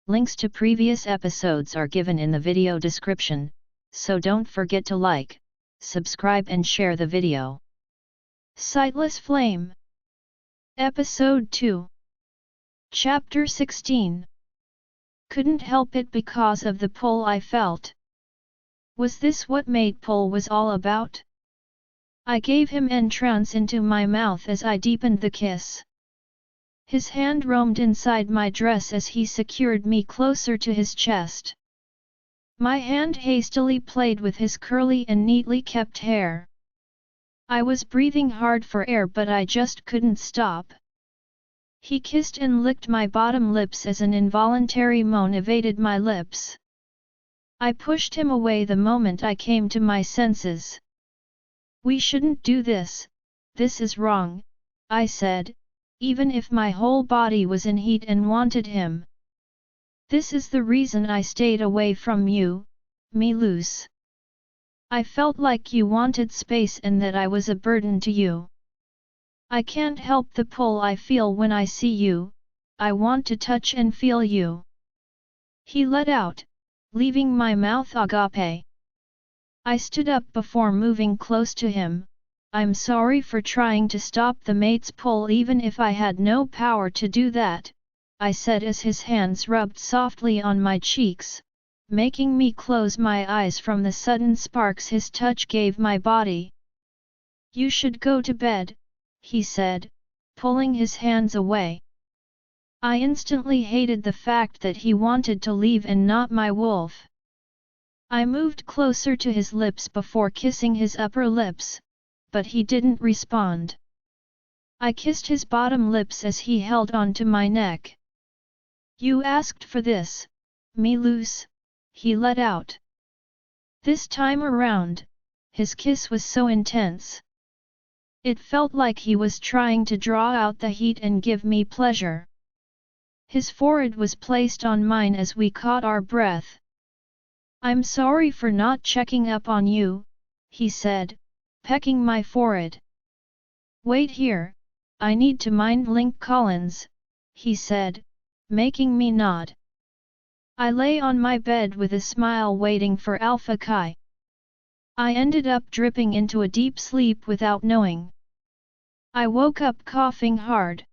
Links to previous episodes are given in the video description, so don't forget to like, subscribe and share the video. Sightless Flame. Episode 2. Chapter 16. Couldn't help it because of the pull I felt. Was this what mate pull was all about? I gave him entrance into my mouth as I deepened the kiss. His hand roamed inside my dress as he secured me closer to his chest. My hand hastily played with his curly and neatly kept hair. I was breathing hard for air but I just couldn't stop. He kissed and licked my bottom lips as an involuntary moan evaded my lips. I pushed him away the moment I came to my senses. "We shouldn't do this, this is wrong," I said, even if my whole body was in heat and wanted him. "This is the reason I stayed away from you, me loose. I felt like you wanted space and that I was a burden to you. I can't help the pull I feel when I see you, I want to touch and feel you." He let out, leaving my mouth agape. I stood up before moving close to him. "I'm sorry for trying to stop the mate's pull even if I had no power to do that," I said as his hands rubbed softly on my cheeks, making me close my eyes from the sudden sparks his touch gave my body. "You should go to bed," he said, pulling his hands away. I instantly hated the fact that he wanted to leave and not my wolf. I moved closer to his lips before kissing his upper lips, but he didn't respond. I kissed his bottom lips as he held on to my neck. "You asked for this, me loose," he let out. This time around, his kiss was so intense. It felt like he was trying to draw out the heat and give me pleasure. His forehead was placed on mine as we caught our breath. "I'm sorry for not checking up on you," he said, pecking my forehead. "Wait here, I need to mind link Collins," he said, making me nod. I lay on my bed with a smile waiting for Alpha Chi. I ended up dripping into a deep sleep without knowing. I woke up coughing hard.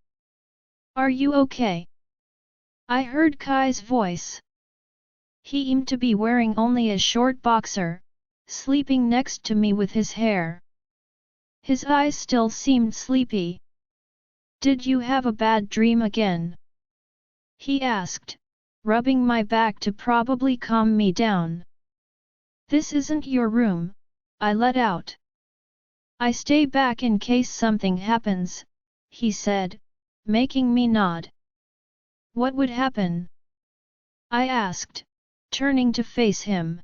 "Are you okay?" I heard Kai's voice. He seemed to be wearing only a short boxer, sleeping next to me with his hair. His eyes still seemed sleepy. "Did you have a bad dream again?" he asked, rubbing my back to probably calm me down. "This isn't your room," I let out. "I stay back in case something happens," he said, making me nod. "What would happen?" I asked, turning to face him.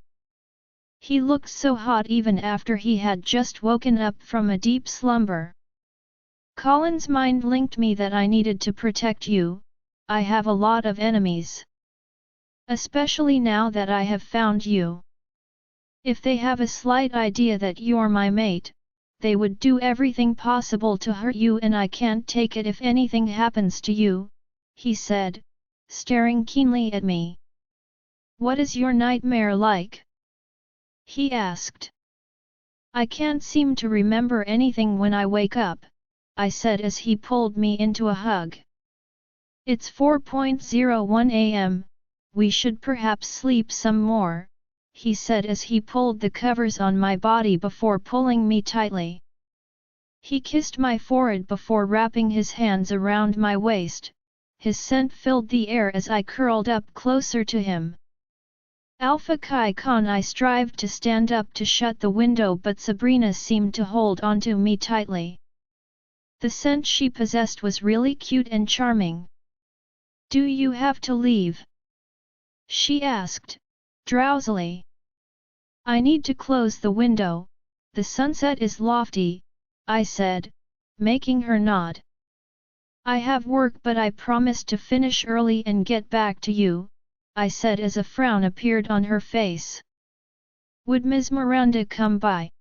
He looked so hot even after he had just woken up from a deep slumber. "Collins' mind linked me that I needed to protect you. I have a lot of enemies. Especially now that I have found you. If they have a slight idea that you're my mate, they would do everything possible to hurt you and I can't take it if anything happens to you," he said, staring keenly at me. "What is your nightmare like?" he asked. "I can't seem to remember anything when I wake up," I said as he pulled me into a hug. "It's 4:01 a.m., we should perhaps sleep some more," he said as he pulled the covers on my body before pulling me tightly. He kissed my forehead before wrapping his hands around my waist. His scent filled the air as I curled up closer to him. Alpha Chi Con. I strived to stand up to shut the window but Sabrina seemed to hold onto me tightly. The scent she possessed was really cute and charming. "Do you have to leave?" she asked, drowsily. "I need to close the window, the sunset is lofty," I said, making her nod. "I have work but I promise to finish early and get back to you," I said as a frown appeared on her face. "Would Ms. Miranda come by?"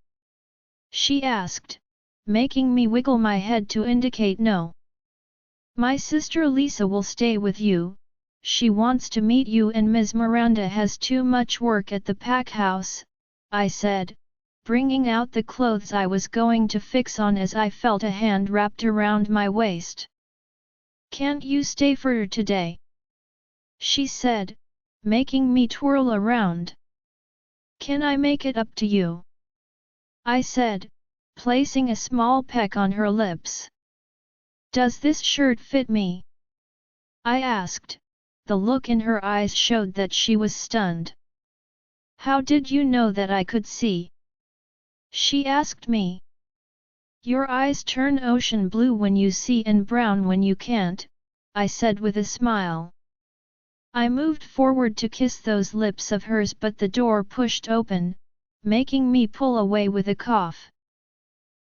she asked, making me wiggle my head to indicate no. "My sister Lisa will stay with you, She wants to meet you and Ms. Miranda has too much work at the pack house, I said, bringing out the clothes I was going to fix on as I felt a hand wrapped around my waist. Can't you stay for today? She said, making me twirl around. Can I make it up to you? I said, placing a small peck on her lips. Does this shirt fit me? I asked. The look in her eyes showed that she was stunned. How did you know that I could see? She asked me. Your eyes turn ocean blue when you see and brown when you can't, I said with a smile. I moved forward to kiss those lips of hers but the door pushed open, making me pull away with a cough.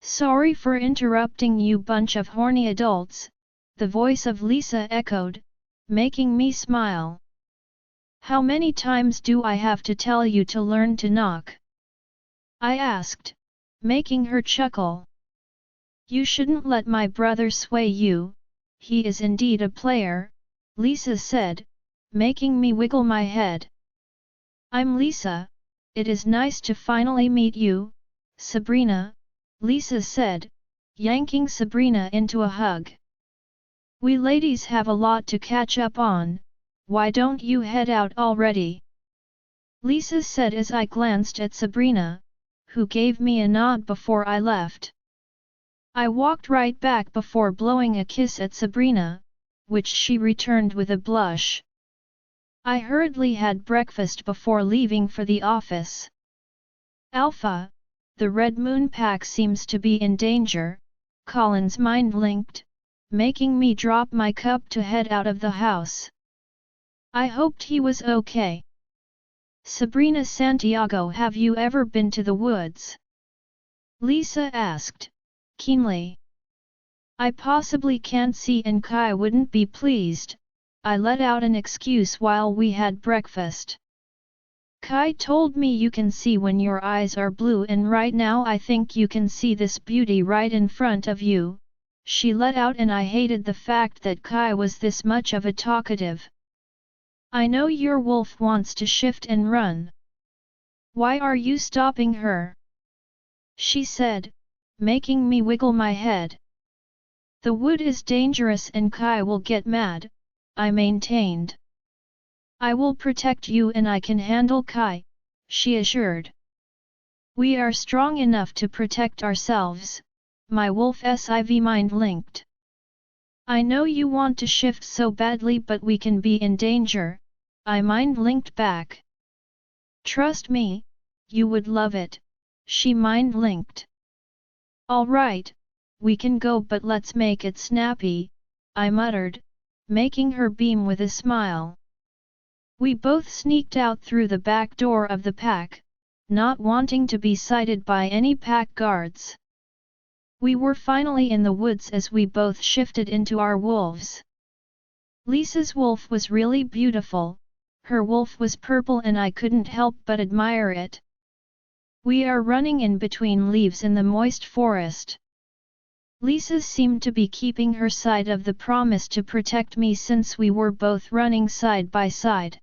Sorry for interrupting you bunch of horny adults, the voice of Lisa echoed, making me smile. How many times do I have to tell you to learn to knock? I asked, making her chuckle. You shouldn't let my brother sway you, he is indeed a player, Lisa said, making me wiggle my head. I'm Lisa, it is nice to finally meet you, Sabrina, Lisa said, yanking Sabrina into a hug. We ladies have a lot to catch up on, why don't you head out already? Lisa said as I glanced at Sabrina, who gave me a nod before I left. I walked right back before blowing a kiss at Sabrina, which she returned with a blush. I hurriedly had breakfast before leaving for the office. Alpha, the Red Moon pack seems to be in danger, Colin's mind linked, making me drop my cup to head out of the house. I hoped he was okay. Sabrina Santiago, have you ever been to the woods? Lisa asked, keenly. I possibly can't see and Kai wouldn't be pleased, I let out an excuse while we had breakfast. Kai told me you can see when your eyes are blue and right now I think you can see this beauty right in front of you, she let out and I hated the fact that Kai was this much of a talkative. I know your wolf wants to shift and run. Why are you stopping her? She said, making me wiggle my head. The wood is dangerous and Kai will get mad, I maintained. I will protect you and I can handle Kai, she assured. We are strong enough to protect ourselves, my wolf SIV mind linked. I know you want to shift so badly but we can be in danger, I mind linked back. Trust me, you would love it, she mind linked. Alright, we can go but let's make it snappy, I muttered, making her beam with a smile. We both sneaked out through the back door of the pack, not wanting to be sighted by any pack guards. We were finally in the woods as we both shifted into our wolves. Lisa's wolf was really beautiful, her wolf was purple and I couldn't help but admire it. We are running in between leaves in the moist forest. Lisa seemed to be keeping her side of the promise to protect me since we were both running side by side.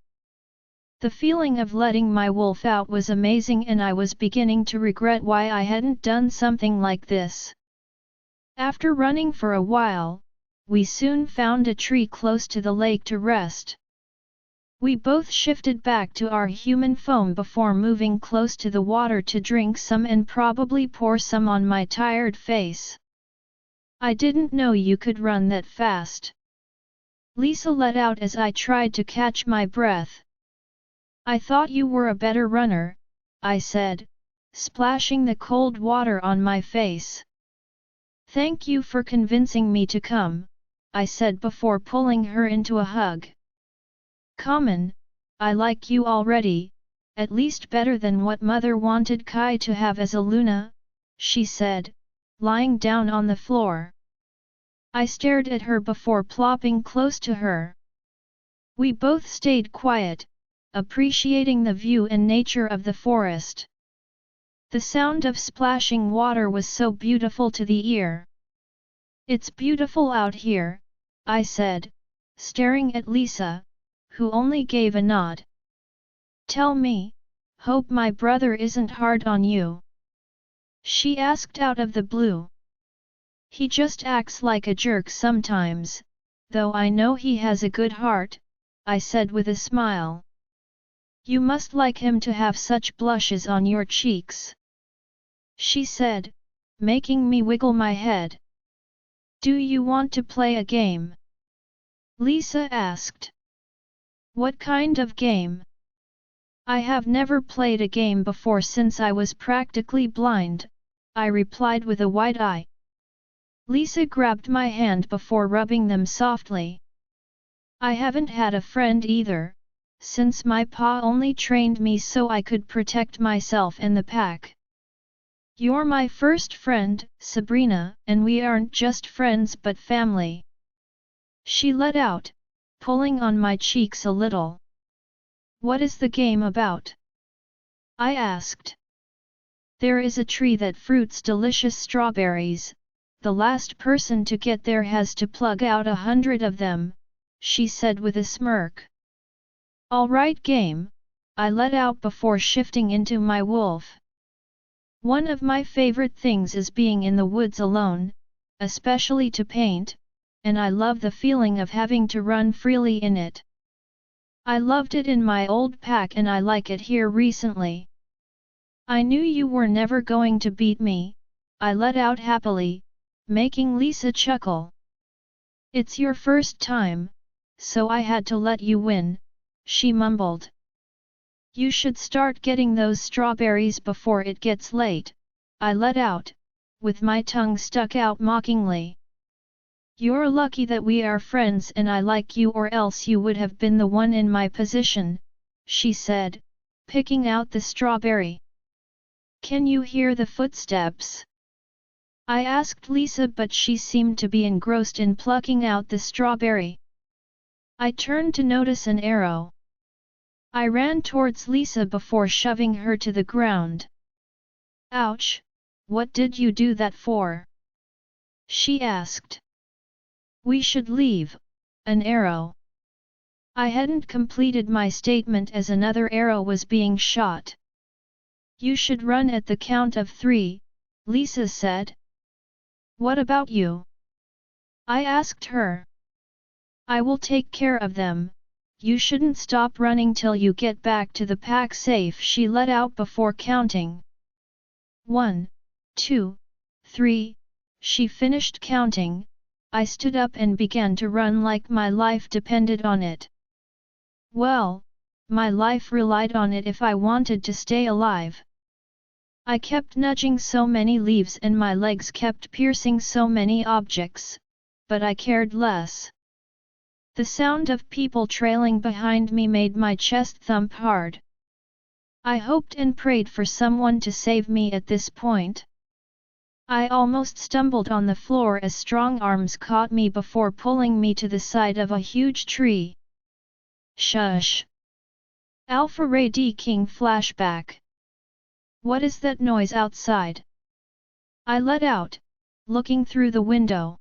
The feeling of letting my wolf out was amazing and I was beginning to regret why I hadn't done something like this. After running for a while, we soon found a tree close to the lake to rest. We both shifted back to our human foam before moving close to the water to drink some and probably pour some on my tired face. I didn't know you could run that fast. Lisa let out as I tried to catch my breath. I thought you were a better runner, I said, splashing the cold water on my face. Thank you for convincing me to come, I said before pulling her into a hug. Common, I like you already, at least better than what mother wanted Kai to have as a Luna, she said, lying down on the floor. I stared at her before plopping close to her. We both stayed quiet, appreciating the view and nature of the forest. The sound of splashing water was so beautiful to the ear. It's beautiful out here, I said, staring at Lisa, who only gave a nod. Tell me, hope my brother isn't hard on you? She asked out of the blue. He just acts like a jerk sometimes, though I know he has a good heart, I said with a smile. You must like him to have such blushes on your cheeks, she said, making me wiggle my head. Do you want to play a game? Lisa asked. What kind of game? I have never played a game before since I was practically blind, I replied with a wide eye. Lisa grabbed my hand before rubbing them softly. I haven't had a friend either, since my pa only trained me so I could protect myself and the pack. You're my first friend, Sabrina, and we aren't just friends but family. She let out, pulling on my cheeks a little. What is the game about? I asked. There is a tree that fruits delicious strawberries. The last person to get there has to plug out 100 of them, she said with a smirk. All right game, I let out before shifting into my wolf. One of my favorite things is being in the woods alone, especially to paint, and I love the feeling of having to run freely in it. I loved it in my old pack and I like it here recently. I knew you were never going to beat me, I let out happily, making Lisa chuckle. It's your first time, so I had to let you win, she mumbled. You should start getting those strawberries before it gets late, I let out, with my tongue stuck out mockingly. You're lucky that we are friends and I like you or else you would have been the one in my position, she said, picking out the strawberry. Can you hear the footsteps? I asked Lisa but she seemed to be engrossed in plucking out the strawberry. I turned to notice an arrow. I ran towards Lisa before shoving her to the ground. Ouch! What did you do that for? She asked. We should leave. An arrow. I hadn't completed my statement as another arrow was being shot. You should run at the count of 3, Lisa said. What about you? I asked her. I will take care of them. You shouldn't stop running till you get back to the pack safe, she let out before counting. 1, 2, 3, she finished counting. I stood up and began to run like my life depended on it. Well, my life relied on it if I wanted to stay alive. I kept nudging so many leaves and my legs kept piercing so many objects, but I cared less. The sound of people trailing behind me made my chest thump hard. I hoped and prayed for someone to save me at this point. I almost stumbled on the floor as strong arms caught me before pulling me to the side of a huge tree. Shush! Alpha Ray D King flashback. What is that noise outside? I let out, looking through the window.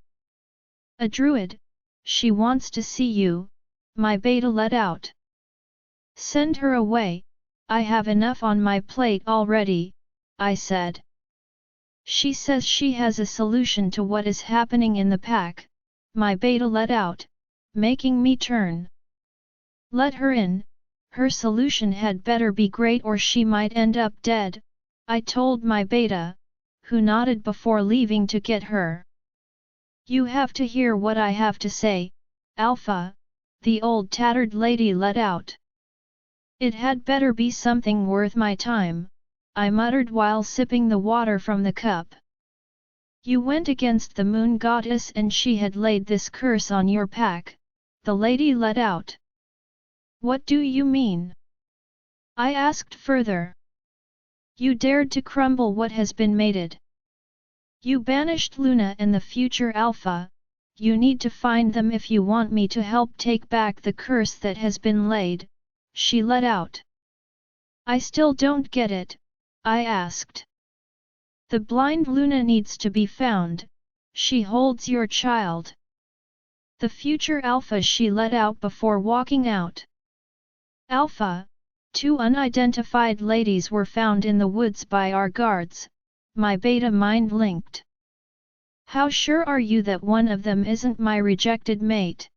A druid. She wants to see you, my beta let out. Send her away, I have enough on my plate already, I said. She says she has a solution to what is happening in the pack, my beta let out, making me turn. Let her in, her solution had better be great or she might end up dead, I told my beta, who nodded before leaving to get her. You have to hear what I have to say, Alpha, the old tattered lady let out. It had better be something worth my time, I muttered while sipping the water from the cup. You went against the moon goddess and she had laid this curse on your pack, the lady let out. What do you mean? I asked further. You dared to crumble what has been mated. You banished Luna and the future Alpha, you need to find them if you want me to help take back the curse that has been laid, she let out. I still don't get it, I asked. The blind Luna needs to be found, she holds your child. The future Alpha she let out before walking out. Alpha, 2 unidentified ladies were found in the woods by our guards, my beta mind linked. How sure are you that one of them isn't my rejected mate?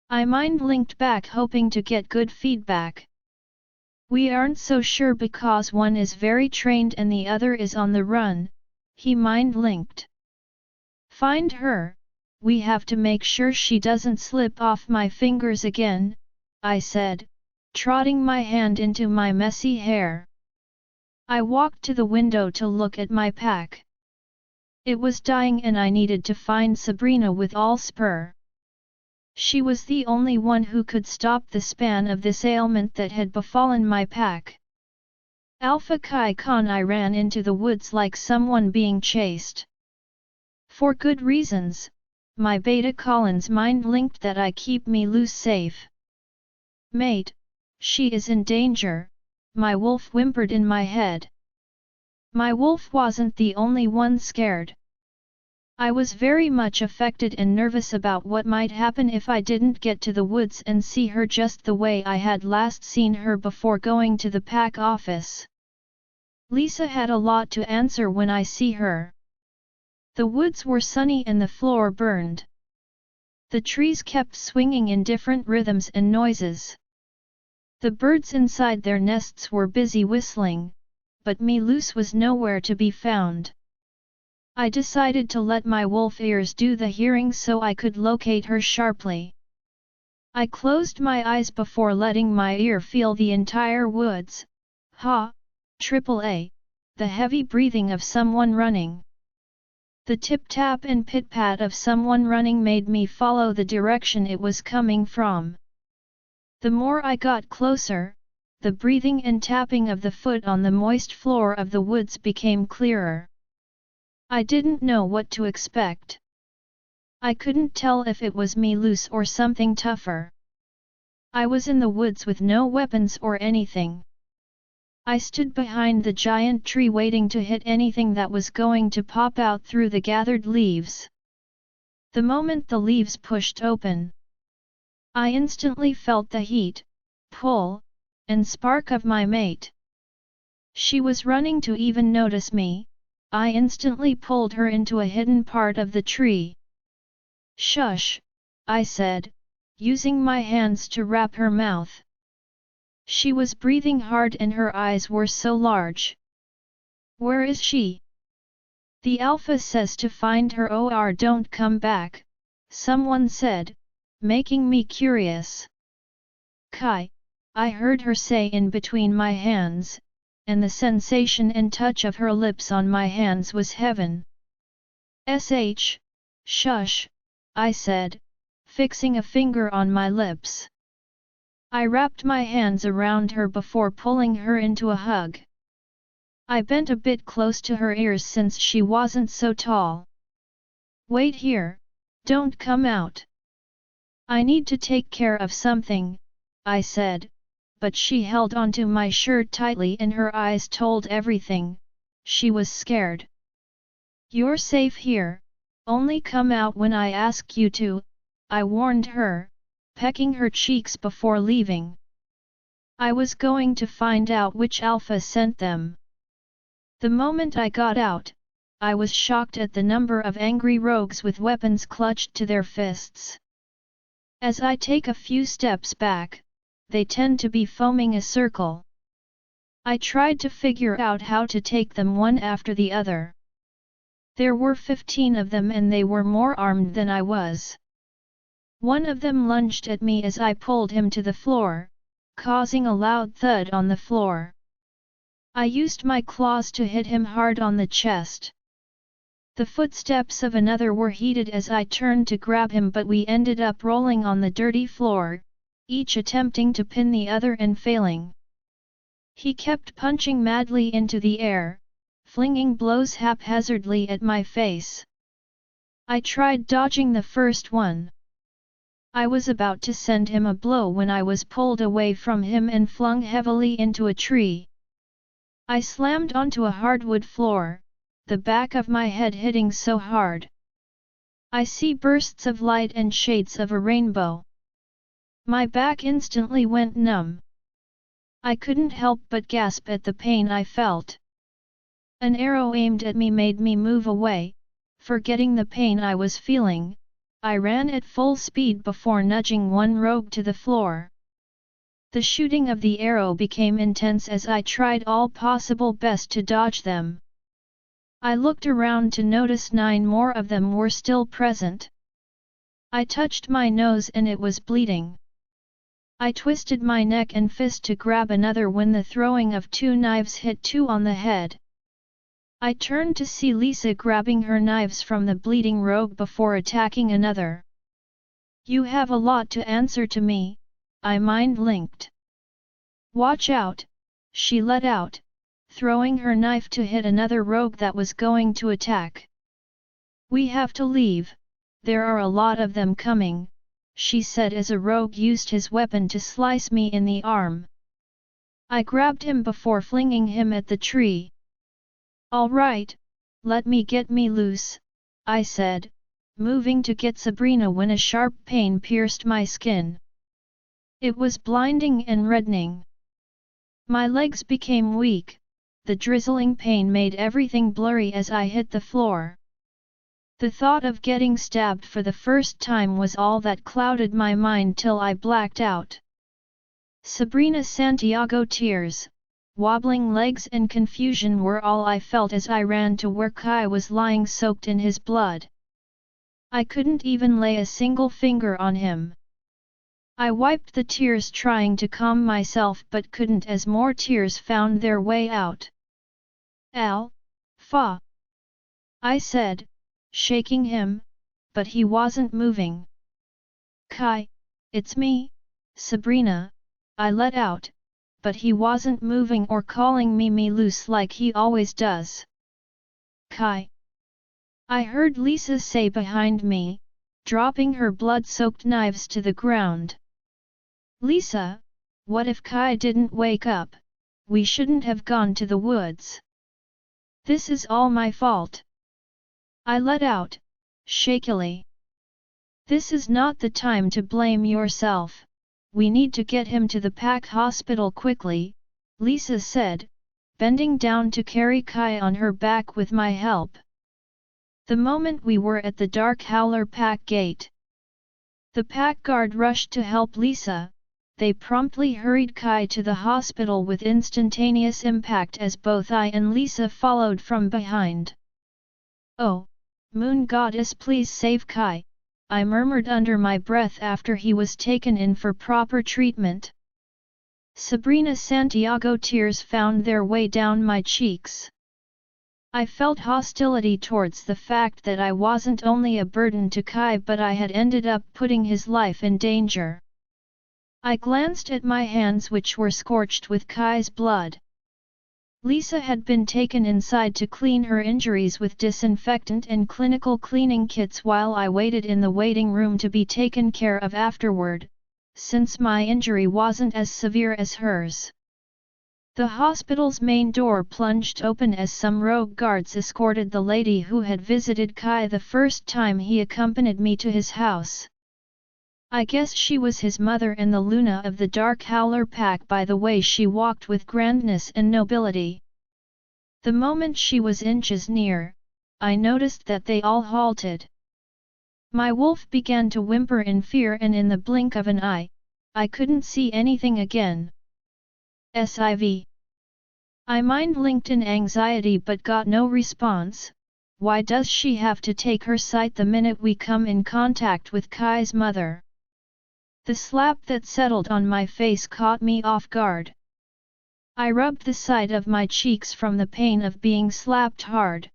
I mind linked back hoping to get good feedback. We aren't so sure because one is very trained and the other is on the run, he mind linked. Find her, we have to make sure she doesn't slip off my fingers again, I said, trotting my hand into my messy hair. I walked to the window to look at my pack. It was dying and I needed to find Sabrina with all spur. She was the only one who could stop the span of this ailment that had befallen my pack. Alpha Kai Khan, I ran into the woods like someone being chased. For good reasons, my beta Collins mind linked that I keep me loose safe. Mate, she is in danger, my wolf whimpered in my head. My wolf wasn't the only one scared. I was very much affected and nervous about what might happen if I didn't get to the woods and see her just the way I had last seen her before going to the pack office. Lisa had a lot to answer when I see her. The woods were sunny and the floor burned. The trees kept swinging in different rhythms and noises. The birds inside their nests were busy whistling, but Milus was nowhere to be found. I decided to let my wolf ears do the hearing so I could locate her sharply. I closed my eyes before letting my ear feel the entire woods. Ha! AAA! The heavy breathing of someone running. The tip-tap and pit-pat of someone running made me follow the direction it was coming from. The more I got closer, the breathing and tapping of the foot on the moist floor of the woods became clearer. I didn't know what to expect. I couldn't tell if it was Milus or something tougher. I was in the woods with no weapons or anything. I stood behind the giant tree waiting to hit anything that was going to pop out through the gathered leaves. The moment the leaves pushed open, I instantly felt the heat, pull, and spark of my mate. She was running to even notice me. I instantly pulled her into a hidden part of the tree. Shush, I said, using my hands to wrap her mouth. She was breathing hard and her eyes were so large. Where is she? The Alpha says to find her or don't come back, someone said, making me curious. Kai, I heard her say in between my hands, and the sensation and touch of her lips on my hands was heaven. Shush, I said, fixing a finger on my lips. I wrapped my hands around her before pulling her into a hug. I bent a bit close to her ears since she wasn't so tall. Wait here, don't come out. I need to take care of something, I said, but she held onto my shirt tightly and her eyes told everything. She was scared. You're safe here, only come out when I ask you to, I warned her, pecking her cheeks before leaving. I was going to find out which Alpha sent them. The moment I got out, I was shocked at the number of angry rogues with weapons clutched to their fists. As I take a few steps back, they tend to be forming a circle. I tried to figure out how to take them one after the other. There were 15 of them and they were more armed than I was. One of them lunged at me as I pulled him to the floor, causing a loud thud on the floor. I used my claws to hit him hard on the chest. The footsteps of another were heated as I turned to grab him, but we ended up rolling on the dirty floor, each attempting to pin the other and failing. He kept punching madly into the air, flinging blows haphazardly at my face. I tried dodging the first one. I was about to send him a blow when I was pulled away from him and flung heavily into a tree. I slammed onto a hardwood floor, the back of my head hitting so hard. I see bursts of light and shades of a rainbow. My back instantly went numb. I couldn't help but gasp at the pain I felt. An arrow aimed at me made me move away. Forgetting the pain I was feeling, I ran at full speed before nudging one rogue to the floor. The shooting of the arrow became intense as I tried all possible best to dodge them. I looked around to notice 9 more of them were still present. I touched my nose and it was bleeding. I twisted my neck and fist to grab another when the throwing of 2 knives hit 2 on the head. I turned to see Lisa grabbing her knives from the bleeding rogue before attacking another. "You have a lot to answer to me," I mind-linked. "Watch out," she let out, throwing her knife to hit another rogue that was going to attack. "We have to leave, there are a lot of them coming," she said as a rogue used his weapon to slice me in the arm. I grabbed him before flinging him at the tree. "All right, let me get me loose," I said, moving to get Sabrina when a sharp pain pierced my skin. It was blinding and reddening. My legs became weak, the drizzling pain made everything blurry as I hit the floor. The thought of getting stabbed for the first time was all that clouded my mind till I blacked out. Sabrina Santiago tears, wobbling legs and confusion were all I felt as I ran to where Kai was lying soaked in his blood. I couldn't even lay a single finger on him. I wiped the tears trying to calm myself but couldn't as more tears found their way out. "Fa," I said, shaking him, but he wasn't moving. "Kai, it's me, Sabrina," I let out, but he wasn't moving or calling me loose like he always does. "Kai," I heard Lisa say behind me, dropping her blood-soaked knives to the ground. "Lisa, what if Kai didn't wake up? We shouldn't have gone to the woods. This is all my fault," I let out, shakily. "This is not the time to blame yourself. We need to get him to the pack hospital quickly," Lisa said, bending down to carry Kai on her back with my help. The moment we were at the Dark Howler pack gate, the pack guard rushed to help Lisa. They promptly hurried Kai to the hospital with instantaneous impact as both I and Lisa followed from behind. "Oh, Moon Goddess, please save Kai," I murmured under my breath after he was taken in for proper treatment. Sabrina Santiago tears found their way down my cheeks. I felt hostility towards the fact that I wasn't only a burden to Kai but I had ended up putting his life in danger. I glanced at my hands which were scorched with Kai's blood. Lisa had been taken inside to clean her injuries with disinfectant and clinical cleaning kits while I waited in the waiting room to be taken care of afterward, since my injury wasn't as severe as hers. The hospital's main door plunged open as some rogue guards escorted the lady who had visited Kai the first time he accompanied me to his house. I guess she was his mother and the Luna of the Dark Howler pack by the way she walked with grandness and nobility. The moment she was inches near, I noticed that they all halted. My wolf began to whimper in fear and in the blink of an eye, I couldn't see anything again. "Siv." I mind-linked in anxiety but got no response. Why does she have to take her sight the minute we come in contact with Kai's mother? The slap that settled on my face caught me off guard. I rubbed the side of my cheeks from the pain of being slapped hard.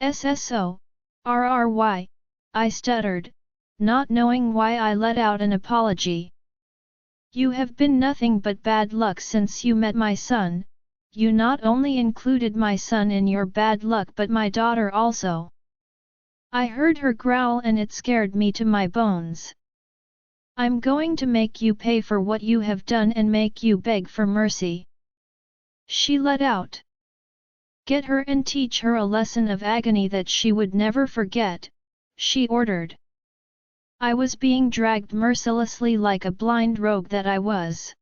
"SSO, RRY, I stuttered, not knowing why I let out an apology. "You have been nothing but bad luck since you met my son. You not only included my son in your bad luck but my daughter also." I heard her growl and it scared me to my bones. "I'm going to make you pay for what you have done and make you beg for mercy," she let out. "Get her and teach her a lesson of agony that she would never forget," she ordered. I was being dragged mercilessly like a blind rogue that I was.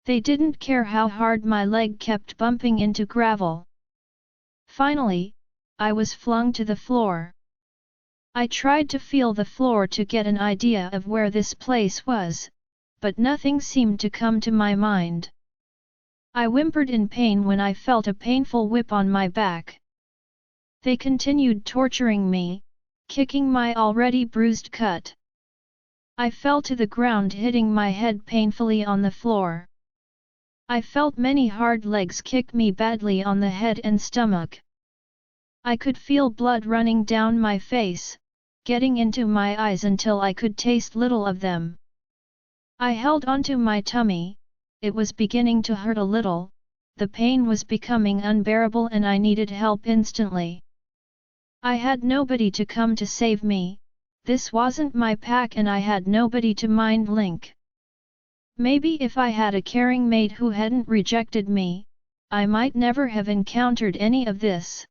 They didn't care how hard my leg kept bumping into gravel. Finally, I was flung to the floor. I tried to feel the floor to get an idea of where this place was, but nothing seemed to come to my mind. I whimpered in pain when I felt a painful whip on my back. They continued torturing me, kicking my already bruised cut. I fell to the ground, hitting my head painfully on the floor. I felt many hard legs kick me badly on the head and stomach. I could feel blood running down my face, getting into my eyes until I could taste little of them. I held onto my tummy. It was beginning to hurt a little, the pain was becoming unbearable and I needed help instantly. I had nobody to come to save me, this wasn't my pack and I had nobody to mind link. Maybe if I had a caring mate who hadn't rejected me, I might never have encountered any of this.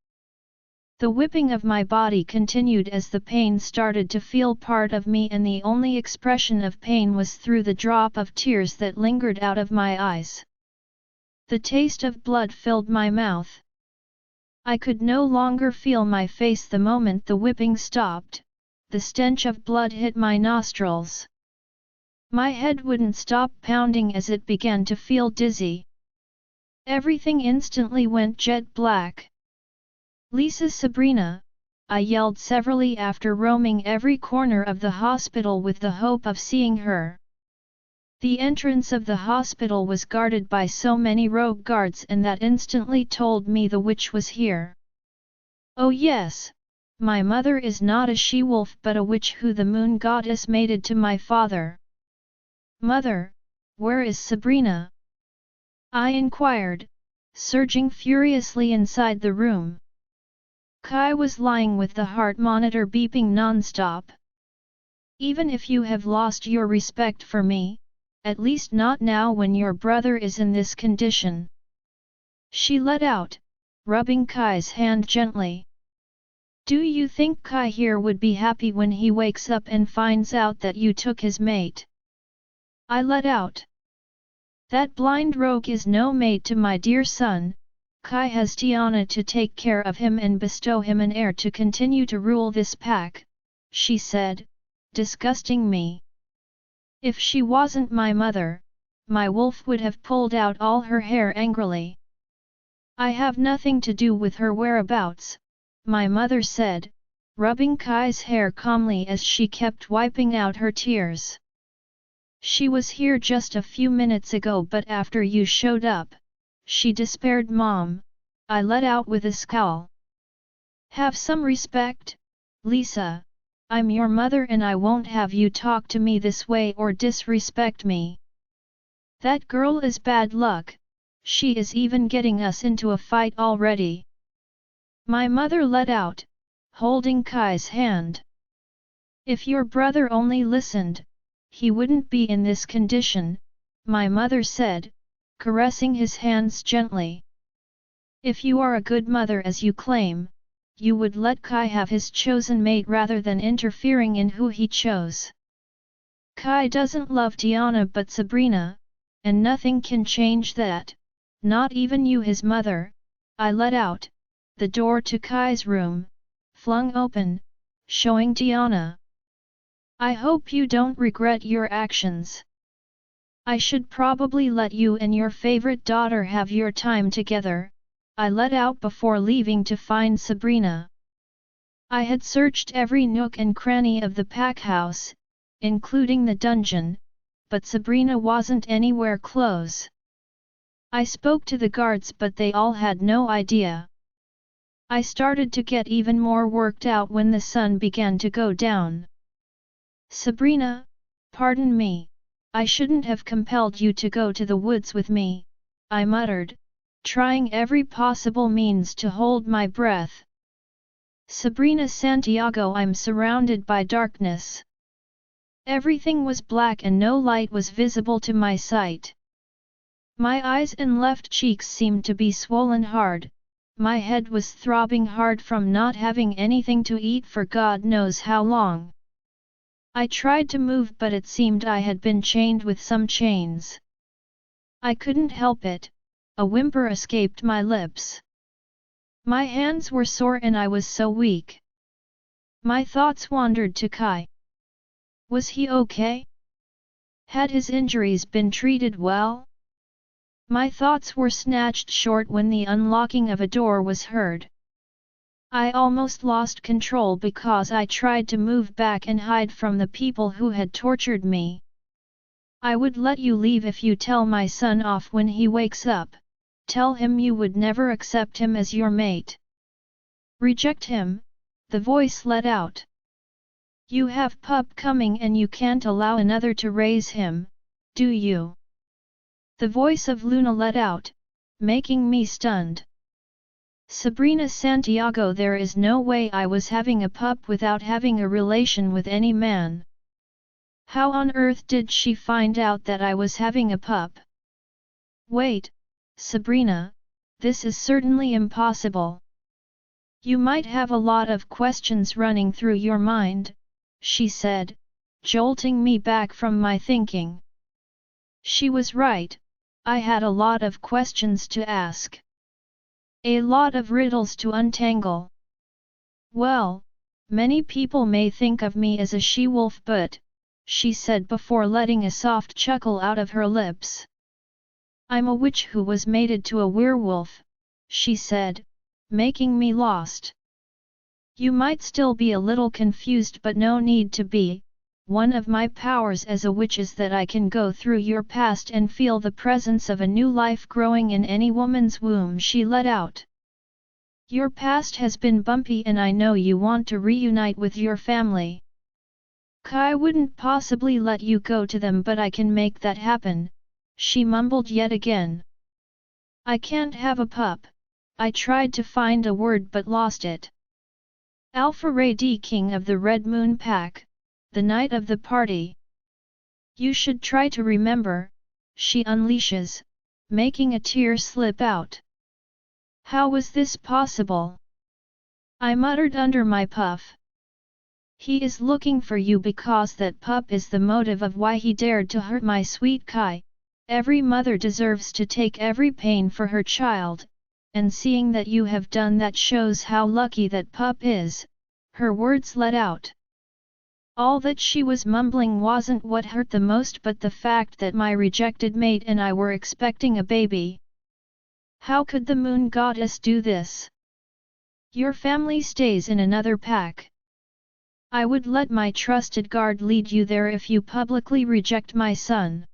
The whipping of my body continued as the pain started to feel part of me and the only expression of pain was through the drop of tears that lingered out of my eyes. The taste of blood filled my mouth. I could no longer feel my face the moment the whipping stopped, the stench of blood hit my nostrils. My head wouldn't stop pounding as it began to feel dizzy. Everything instantly went jet black. "Lisa, Sabrina!" I yelled severally after roaming every corner of the hospital with the hope of seeing her. The entrance of the hospital was guarded by so many rogue guards and that instantly told me the witch was here. Oh yes, my mother is not a she-wolf but a witch who the moon goddess mated to my father. "Mother, where is Sabrina?" I inquired, surging furiously inside the room. Kai was lying with the heart monitor beeping non-stop. "Even if you have lost your respect for me, at least not now when your brother is in this condition," she let out, rubbing Kai's hand gently. "Do you think Kai here would be happy when he wakes up and finds out that you took his mate?" I let out. "That blind rogue is no mate to my dear son. Kai has Tiana to take care of him and bestow him an heir to continue to rule this pack," she said, disgusting me. If she wasn't my mother, my wolf would have pulled out all her hair angrily. "I have nothing to do with her whereabouts," my mother said, rubbing Kai's hair calmly as she kept wiping out her tears. "She was here just a few minutes ago but after you showed up, she despaired." "Mom," I let out with a scowl. "Have some respect, Lisa, I'm your mother and I won't have you talk to me this way or disrespect me. That girl is bad luck, she is even getting us into a fight already." My mother let out, holding Kai's hand. "If your brother only listened, he wouldn't be in this condition," my mother said, caressing his hands gently. "If you are a good mother as you claim, you would let Kai have his chosen mate rather than interfering in who he chose. Kai doesn't love Tiana but Sabrina, and nothing can change that, not even you his mother," I let out. The door to Kai's room, flung open, showing Tiana. "I hope you don't regret your actions. I should probably let you and your favorite daughter have your time together," I let out before leaving to find Sabrina. I had searched every nook and cranny of the pack house, including the dungeon, but Sabrina wasn't anywhere close. I spoke to the guards but they all had no idea. I started to get even more worked out when the sun began to go down. "Sabrina, pardon me. I shouldn't have compelled you to go to the woods with me," I muttered, trying every possible means to hold my breath. "Sabrina Santiago, I'm surrounded by darkness." Everything was black and no light was visible to my sight. My eyes and left cheeks seemed to be swollen hard, my head was throbbing hard from not having anything to eat for God knows how long. I tried to move but it seemed I had been chained with some chains. I couldn't help it, a whimper escaped my lips. My hands were sore and I was so weak. My thoughts wandered to Kai. Was he okay? Had his injuries been treated well? My thoughts were snatched short when the unlocking of a door was heard. I almost lost control because I tried to move back and hide from the people who had tortured me. I would let you leave if you tell my son off when he wakes up. Tell him you would never accept him as your mate. Reject him, the voice let out. You have pup coming and you can't allow another to raise him, do you? The voice of Luna let out, making me stunned. Sabrina Santiago, there is no way I was having a pup without having a relation with any man. How on earth did she find out that I was having a pup? Wait, Sabrina, this is certainly impossible. You might have a lot of questions running through your mind, she said, jolting me back from my thinking. She was right, I had a lot of questions to ask. A lot of riddles to untangle. Well, many people may think of me as a she-wolf, but, she said before letting a soft chuckle out of her lips. I'm a witch who was mated to a werewolf, she said, making me lost. You might still be a little confused, but no need to be. One of my powers as a witch is that I can go through your past and feel the presence of a new life growing in any woman's womb, she let out. Your past has been bumpy and I know you want to reunite with your family. Kai wouldn't possibly let you go to them, but I can make that happen, she mumbled yet again. I can't have a pup. I tried to find a word but lost it. Alpha Ray D, king of the Red Moon Pack, the night of the party. You should try to remember, she unleashes, making a tear slip out. How was this possible? I muttered under my puff. He is looking for you because that pup is the motive of why he dared to hurt my sweet Kai. Every mother deserves to take every pain for her child, and seeing that you have done that shows how lucky that pup is, her words let out. All that she was mumbling wasn't what hurt the most, but the fact that my rejected mate and I were expecting a baby. How could the moon goddess do this? Your family stays in another pack. I would let my trusted guard lead you there if you publicly reject my son.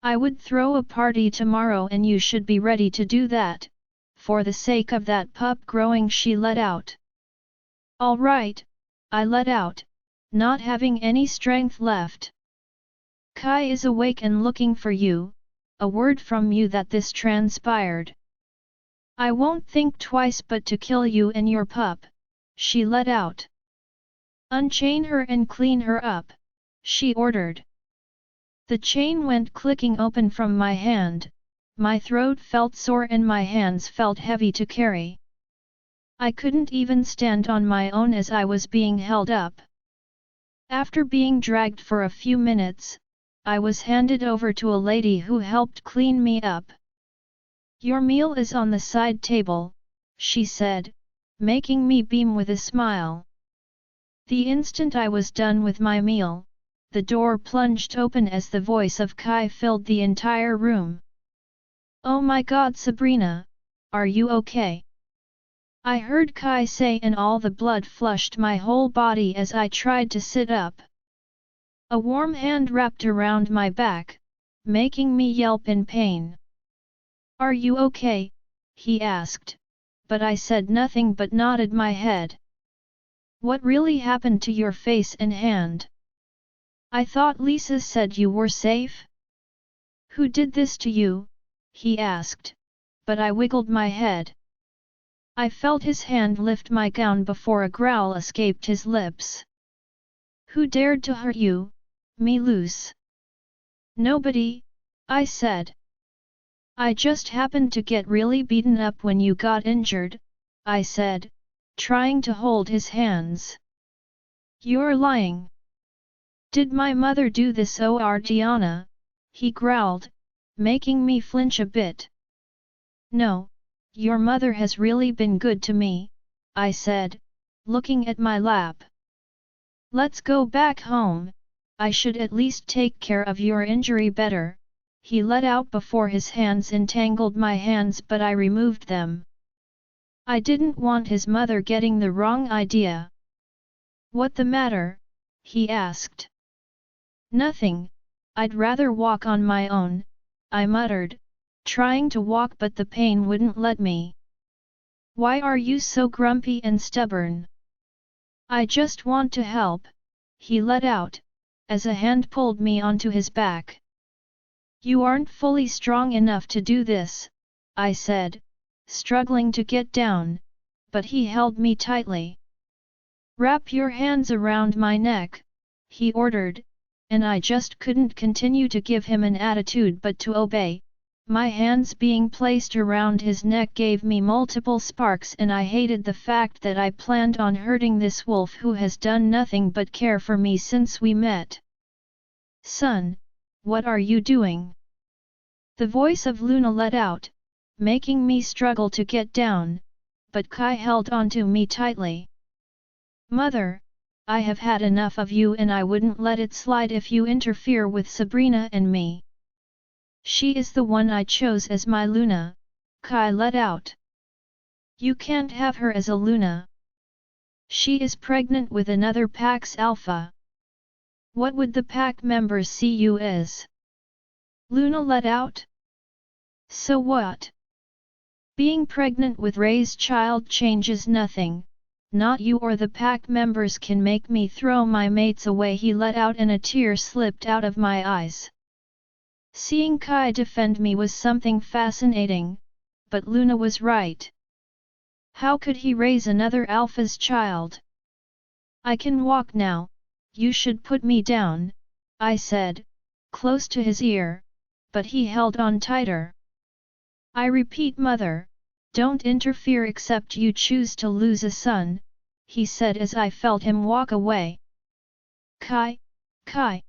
I would throw a party tomorrow and you should be ready to do that, for the sake of that pup growing, she let out. All right, I let out, not having any strength left. Kai is awake and looking for you, a word from you that this transpired. I won't think twice but to kill you and your pup, she let out. Unchain her and clean her up, she ordered. The chain went clicking open from my hand, my throat felt sore and my hands felt heavy to carry. I couldn't even stand on my own as I was being held up. After being dragged for a few minutes, I was handed over to a lady who helped clean me up. Your meal is on the side table, she said, making me beam with a smile. The instant I was done with my meal, the door plunged open as the voice of Kai filled the entire room. Oh my God, Sabrina, are you okay? I heard Kai say, and all the blood flushed my whole body as I tried to sit up. A warm hand wrapped around my back, making me yelp in pain. Are you okay? He asked, but I said nothing but nodded my head. What really happened to your face and hand? I thought Lisa said you were safe? Who did this to you? He asked, but I wiggled my head. I felt his hand lift my gown before a growl escaped his lips. Who dared to hurt you, me loose? Nobody, I said. I just happened to get really beaten up when you got injured, I said, trying to hold his hands. You're lying. Did my mother do this, or Diana? He growled, making me flinch a bit. No, your mother has really been good to me, I said, looking at my lap. Let's go back home, I should at least take care of your injury better, he let out before his hands entangled my hands, but I removed them. I didn't want his mother getting the wrong idea. What the matter? He asked. Nothing, I'd rather walk on my own, I muttered, trying to walk but the pain wouldn't let me. Why are you so grumpy and stubborn? I just want to help, he let out, as a hand pulled me onto his back. You aren't fully strong enough to do this, I said, struggling to get down, but he held me tightly. Wrap your hands around my neck, he ordered, and I just couldn't continue to give him an attitude but to obey. My hands being placed around his neck gave me multiple sparks, and I hated the fact that I planned on hurting this wolf who has done nothing but care for me since we met. Son, what are you doing? The voice of Luna let out, making me struggle to get down, but Kai held onto me tightly. Mother, I have had enough of you and I wouldn't let it slide if you interfere with Sabrina and me. She is the one I chose as my Luna, Kai let out. You can't have her as a Luna. She is pregnant with another pack's alpha. What would the pack members see you as? Luna let out. So what? Being pregnant with Ray's child changes nothing, not you or the pack members can make me throw my mates away, he let out, and a tear slipped out of my eyes. Seeing Kai defend me was something fascinating, but Luna was right. How could he raise another alpha's child? I can walk now, you should put me down, I said, close to his ear, but he held on tighter. I repeat, mother, don't interfere except you choose to lose a son, he said as I felt him walk away. Kai, Kai.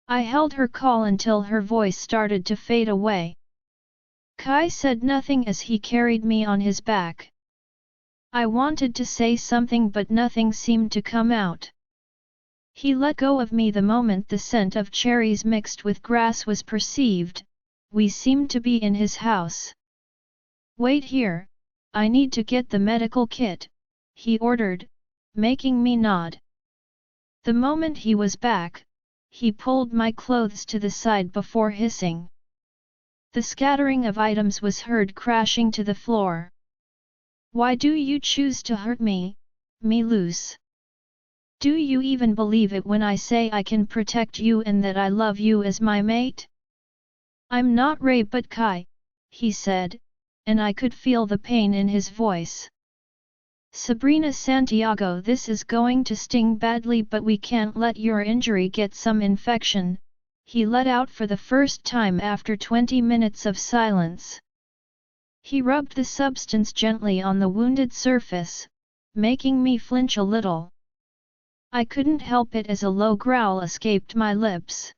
I held her call until her voice started to fade away. Kai said nothing as he carried me on his back. I wanted to say something but nothing seemed to come out. He let go of me the moment the scent of cherries mixed with grass was perceived. We seemed to be in his house. Wait here, I need to get the medical kit, he ordered, making me nod. The moment he was back, he pulled my clothes to the side before hissing. The scattering of items was heard crashing to the floor. Why do you choose to hurt me, loose? Do you even believe it when I say I can protect you and that I love you as my mate? I'm not Ray but Kai, he said, and I could feel the pain in his voice. Sabrina Santiago, this is going to sting badly, but we can't let your injury get some infection, he let out for the first time after 20 minutes of silence. He rubbed the substance gently on the wounded surface, making me flinch a little. I couldn't help it as a low growl escaped my lips.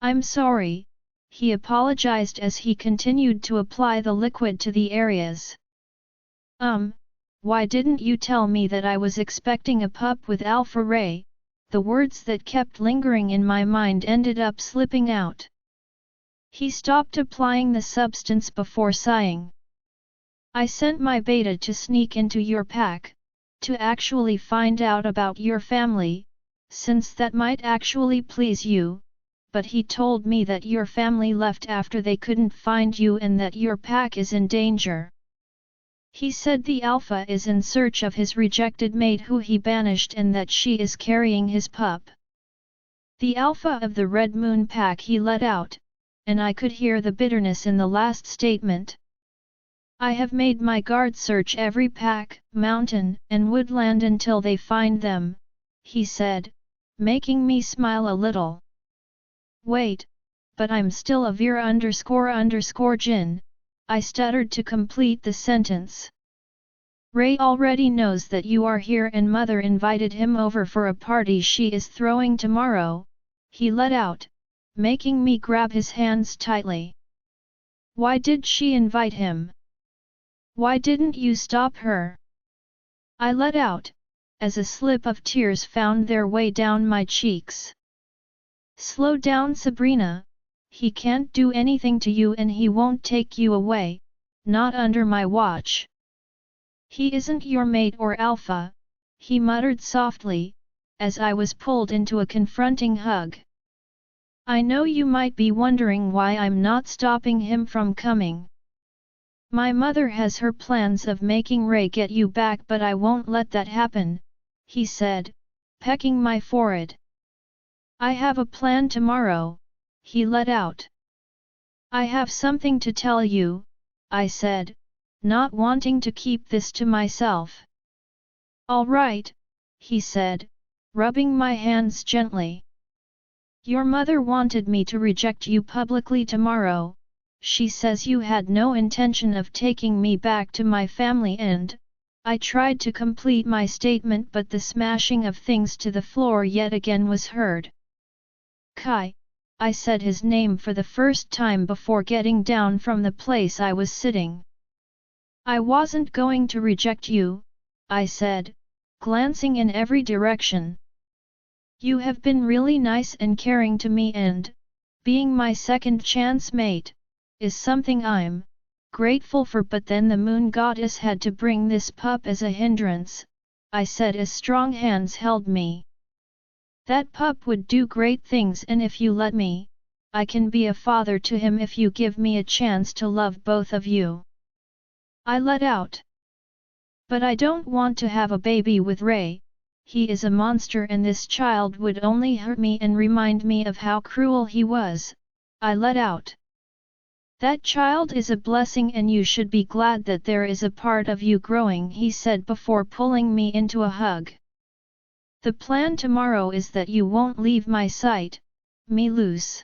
I'm sorry, he apologized as he continued to apply the liquid to the areas. Why didn't you tell me that I was expecting a pup with Alpha Ray? The words that kept lingering in my mind ended up slipping out. He stopped applying the substance before sighing. I sent my beta to sneak into your pack, to actually find out about your family, since that might actually please you, but he told me that your family left after they couldn't find you and that your pack is in danger. He said the Alpha is in search of his rejected mate who he banished and that she is carrying his pup. The Alpha of the Red Moon pack, he let out, and I could hear the bitterness in the last statement. I have made my guard search every pack, mountain, and woodland until they find them, he said, making me smile a little. Wait, but I'm still a Vera__Jin, I stuttered to complete the sentence. Ray already knows that you are here and mother invited him over for a party she is throwing tomorrow, he let out, making me grab his hands tightly. Why did she invite him? Why didn't you stop her? I let out, as a slip of tears found their way down my cheeks. Slow down, Sabrina, he can't do anything to you and he won't take you away, not under my watch. He isn't your mate or alpha, he muttered softly, as I was pulled into a confronting hug. I know you might be wondering why I'm not stopping him from coming. My mother has her plans of making Ray get you back, but I won't let that happen, he said, pecking my forehead. I have a plan tomorrow, he let out. I have something to tell you, I said, not wanting to keep this to myself. All right, he said, rubbing my hands gently. Your mother wanted me to reject you publicly tomorrow. She says you had no intention of taking me back to my family and, I tried to complete my statement but the smashing of things to the floor yet again was heard. Kai, I said his name for the first time before getting down from the place I was sitting. I wasn't going to reject you, I said, glancing in every direction. You have been really nice and caring to me and, being my second chance mate, is something I'm grateful for, but then the moon goddess had to bring this pup as a hindrance, I said as strong hands held me. That pup would do great things and if you let me, I can be a father to him if you give me a chance to love both of you. I let out. But I don't want to have a baby with Ray. He is a monster and this child would only hurt me and remind me of how cruel he was, I let out. That child is a blessing and you should be glad that there is a part of you growing, he said before pulling me into a hug. The plan tomorrow is that you won't leave my sight, me loose.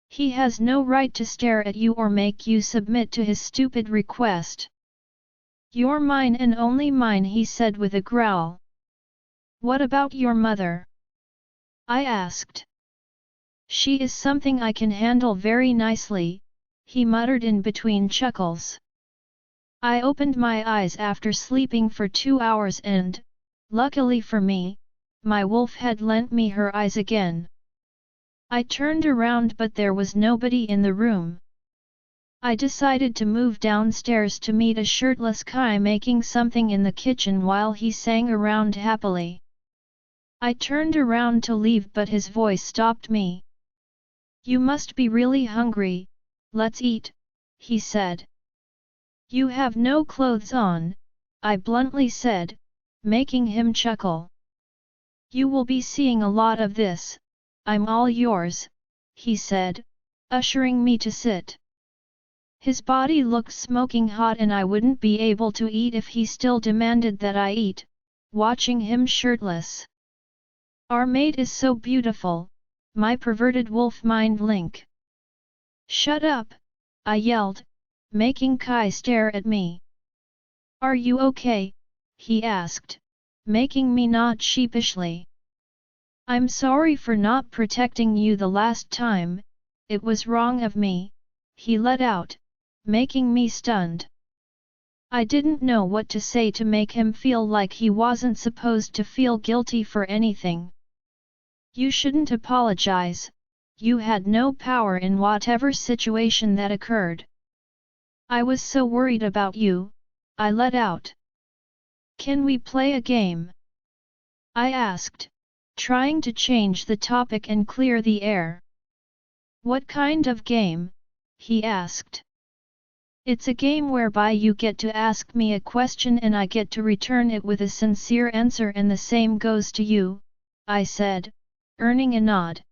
He has no right to stare at you or make you submit to his stupid request. You're mine and only mine, he said with a growl. What about your mother? I asked. She is something I can handle very nicely, he muttered in between chuckles. I opened my eyes after sleeping for 2 hours and, luckily for me, my wolf had lent me her eyes again. I turned around but there was nobody in the room. I decided to move downstairs to meet a shirtless Kai making something in the kitchen while he sang around happily. I turned around to leave but his voice stopped me. You must be really hungry, let's eat, he said. You have no clothes on, I bluntly said, making him chuckle. You will be seeing a lot of this, I'm all yours, he said, ushering me to sit. His body looked smoking hot and I wouldn't be able to eat if he still demanded that I eat, watching him shirtless. Our mate is so beautiful, my perverted wolf mind link. Shut up, I yelled, making Kai stare at me. Are you okay? He asked, making me nod sheepishly. I'm sorry for not protecting you the last time, it was wrong of me, he let out, making me stunned. I didn't know what to say to make him feel like he wasn't supposed to feel guilty for anything. You shouldn't apologize, you had no power in whatever situation that occurred. I was so worried about you, I let out. Can we play a game? I asked, trying to change the topic and clear the air. What kind of game? He asked. It's a game whereby you get to ask me a question and I get to return it with a sincere answer and the same goes to you, I said, earning a nod.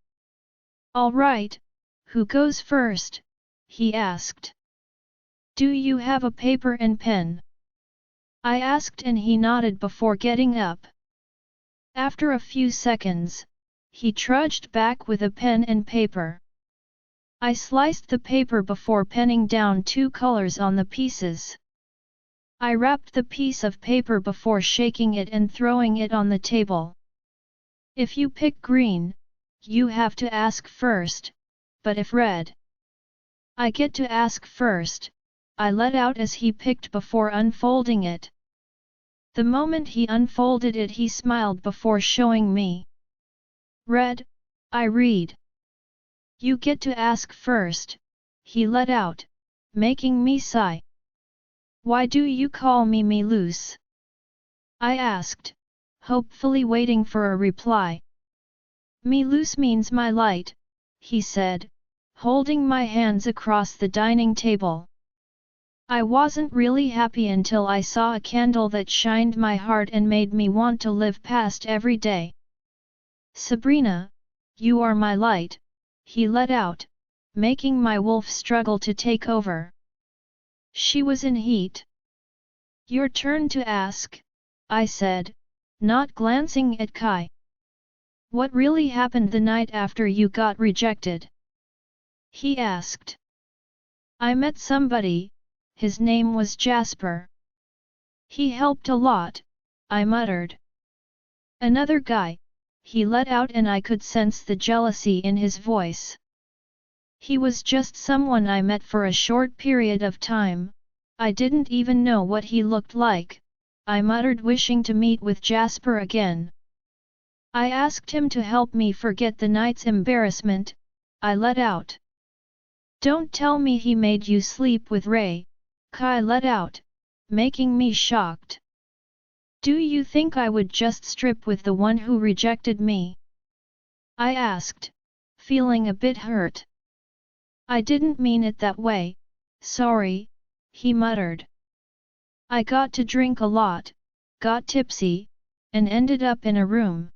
All right, who goes first? He asked. Do you have a paper and pen? I asked and he nodded before getting up. After a few seconds, he trudged back with a pen and paper. I sliced the paper before penning down 2 colors on the pieces. I wrapped the piece of paper before shaking it and throwing it on the table. If you pick green, you have to ask first, but if red, I get to ask first, I let out as he picked before unfolding it. The moment he unfolded it he smiled before showing me. Red, I read. You get to ask first, he let out, making me sigh. Why do you call me loose? I asked, hopefully waiting for a reply. Me loose means my light, he said, holding my hands across the dining table. I wasn't really happy until I saw a candle that shined my heart and made me want to live past every day. Sabrina, you are my light, he let out, making my wolf struggle to take over. She was in heat. Your turn to ask, I said, not glancing at Kai. What really happened the night after you got rejected? He asked. I met somebody, his name was Jasper. He helped a lot, I muttered. Another guy, he let out and I could sense the jealousy in his voice. He was just someone I met for a short period of time, I didn't even know what he looked like, I muttered wishing to meet with Jasper again. I asked him to help me forget the night's embarrassment, I let out. Don't tell me he made you sleep with Ray, Kai let out, making me shocked. Do you think I would just strip with the one who rejected me? I asked, feeling a bit hurt. I didn't mean it that way, sorry, he muttered. I got to drink a lot, got tipsy, and ended up in a room.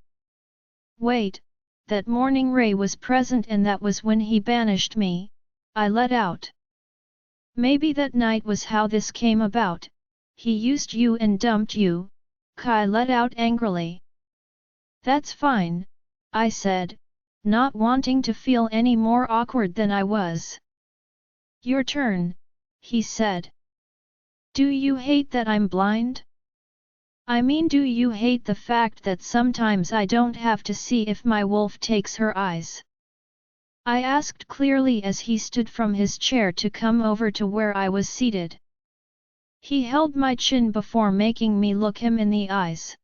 Wait, that morning Ray was present and that was when he banished me, I let out. Maybe that night was how this came about, he used you and dumped you, Kai let out angrily. That's fine, I said, not wanting to feel any more awkward than I was. Your turn, he said. Do you hate that I'm blind? I mean, do you hate the fact that sometimes I don't have to see if my wolf takes her eyes? I asked clearly as he stood from his chair to come over to where I was seated. He held my chin before making me look him in the eyes.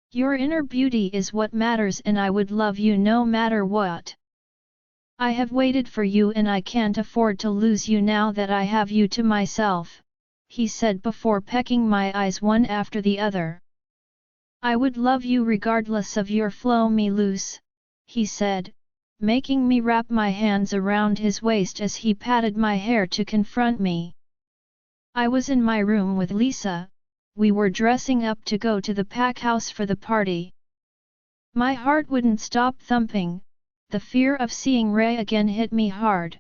Your inner beauty is what matters and I would love you no matter what. I have waited for you and I can't afford to lose you now that I have you to myself, he said before pecking my eyes one after the other. I would love you regardless of your flow me loose, he said, making me wrap my hands around his waist as he patted my hair to confront me. I was in my room with Lisa, we were dressing up to go to the pack house for the party. My heart wouldn't stop thumping, the fear of seeing Ray again hit me hard.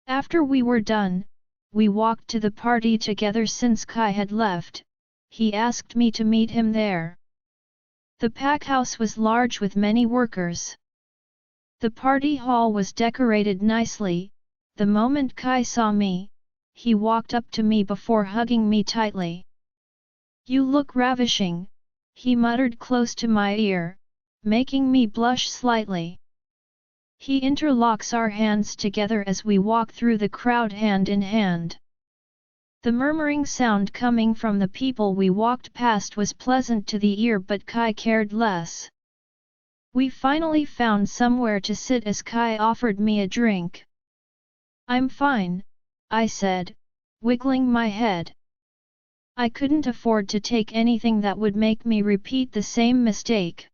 After we were done, we walked to the party together since Kai had left, he asked me to meet him there. The pack house was large with many workers. The party hall was decorated nicely, the moment Kai saw me, he walked up to me before hugging me tightly. You look ravishing, he muttered close to my ear, making me blush slightly. He interlocks our hands together as we walk through the crowd hand in hand. The murmuring sound coming from the people we walked past was pleasant to the ear, but Kai cared less. We finally found somewhere to sit as Kai offered me a drink. I'm fine, I said, wiggling my head. I couldn't afford to take anything that would make me repeat the same mistake.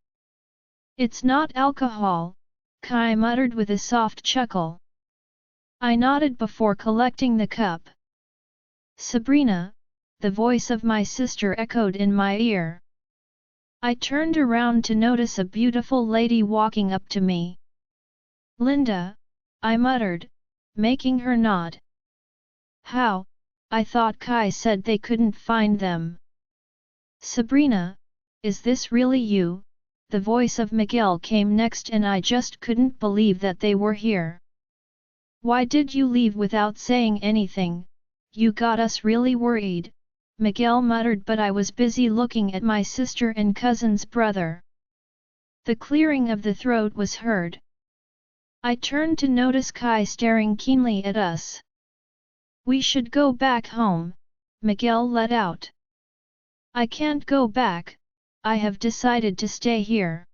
It's not alcohol, Kai muttered with a soft chuckle. I nodded before collecting the cup. Sabrina, the voice of my sister echoed in my ear. I turned around to notice a beautiful lady walking up to me. Linda, I muttered, making her nod. How? I thought Kai said they couldn't find them. Sabrina, is this really you? The voice of Miguel came next and I just couldn't believe that they were here. Why did you leave without saying anything? You got us really worried, Miguel muttered, but I was busy looking at my sister and cousin's brother. The clearing of the throat was heard. I turned to notice Kai staring keenly at us. We should go back home, Miguel let out. I can't go back, I have decided to stay here.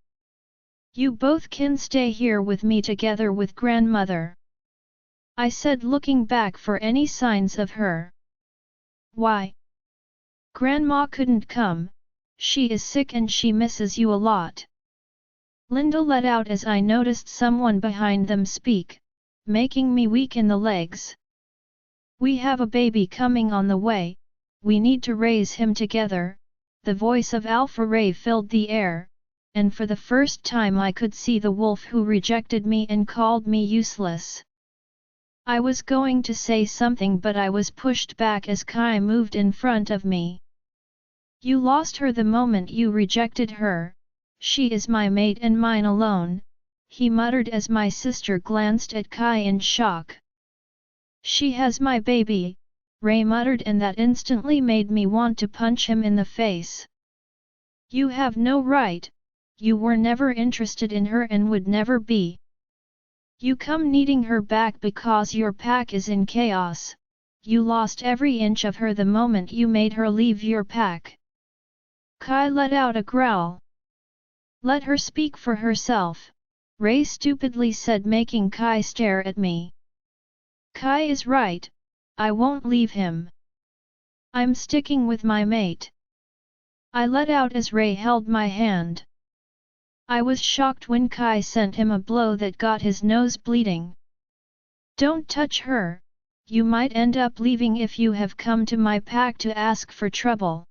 You both can stay here with me together with grandmother, I said looking back for any signs of her. Why? Grandma couldn't come, she is sick and she misses you a lot. Linda let out as I noticed someone behind them speak, making me weak in the legs. We have a baby coming on the way, we need to raise him together. The voice of Alpha Ray filled the air, and for the first time I could see the wolf who rejected me and called me useless. I was going to say something but I was pushed back as Kai moved in front of me. You lost her the moment you rejected her, she is my mate and mine alone, he muttered as my sister glanced at Kai in shock. She has my baby, Ray muttered, and that instantly made me want to punch him in the face. You have no right, you were never interested in her and would never be. You come needing her back because your pack is in chaos, you lost every inch of her the moment you made her leave your pack. Kai let out a growl. Let her speak for herself, Ray stupidly said, making Kai stare at me. Kai is right, I won't leave him. I'm sticking with my mate. I let out as Ray held my hand. I was shocked when Kai sent him a blow that got his nose bleeding. Don't touch her, you might end up leaving if you have come to my pack to ask for trouble.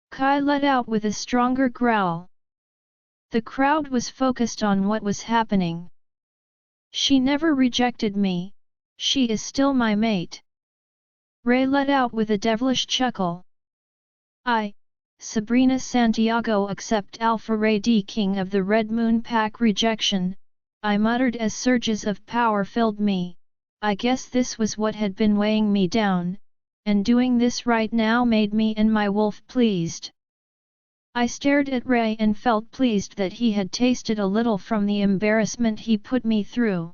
Kai let out with a stronger growl. The crowd was focused on what was happening. She never rejected me, she is still my mate. Ray let out with a devilish chuckle. Sabrina Santiago accept Alpha Ray D, king of the Red Moon Pack rejection, I muttered as surges of power filled me. I guess this was what had been weighing me down, and doing this right now made me and my wolf pleased. I stared at Ray and felt pleased that he had tasted a little from the embarrassment he put me through.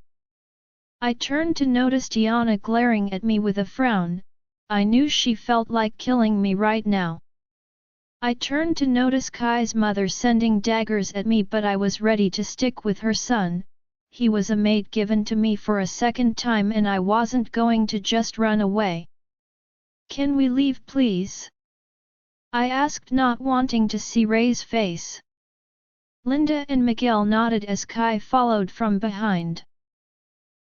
I turned to notice Tiana glaring at me with a frown, I knew she felt like killing me right now. I turned to notice Kai's mother sending daggers at me, but I was ready to stick with her son, he was a mate given to me for a second time and I wasn't going to just run away. Can we leave please? I asked, not wanting to see Ray's face. Linda and Miguel nodded as Kai followed from behind.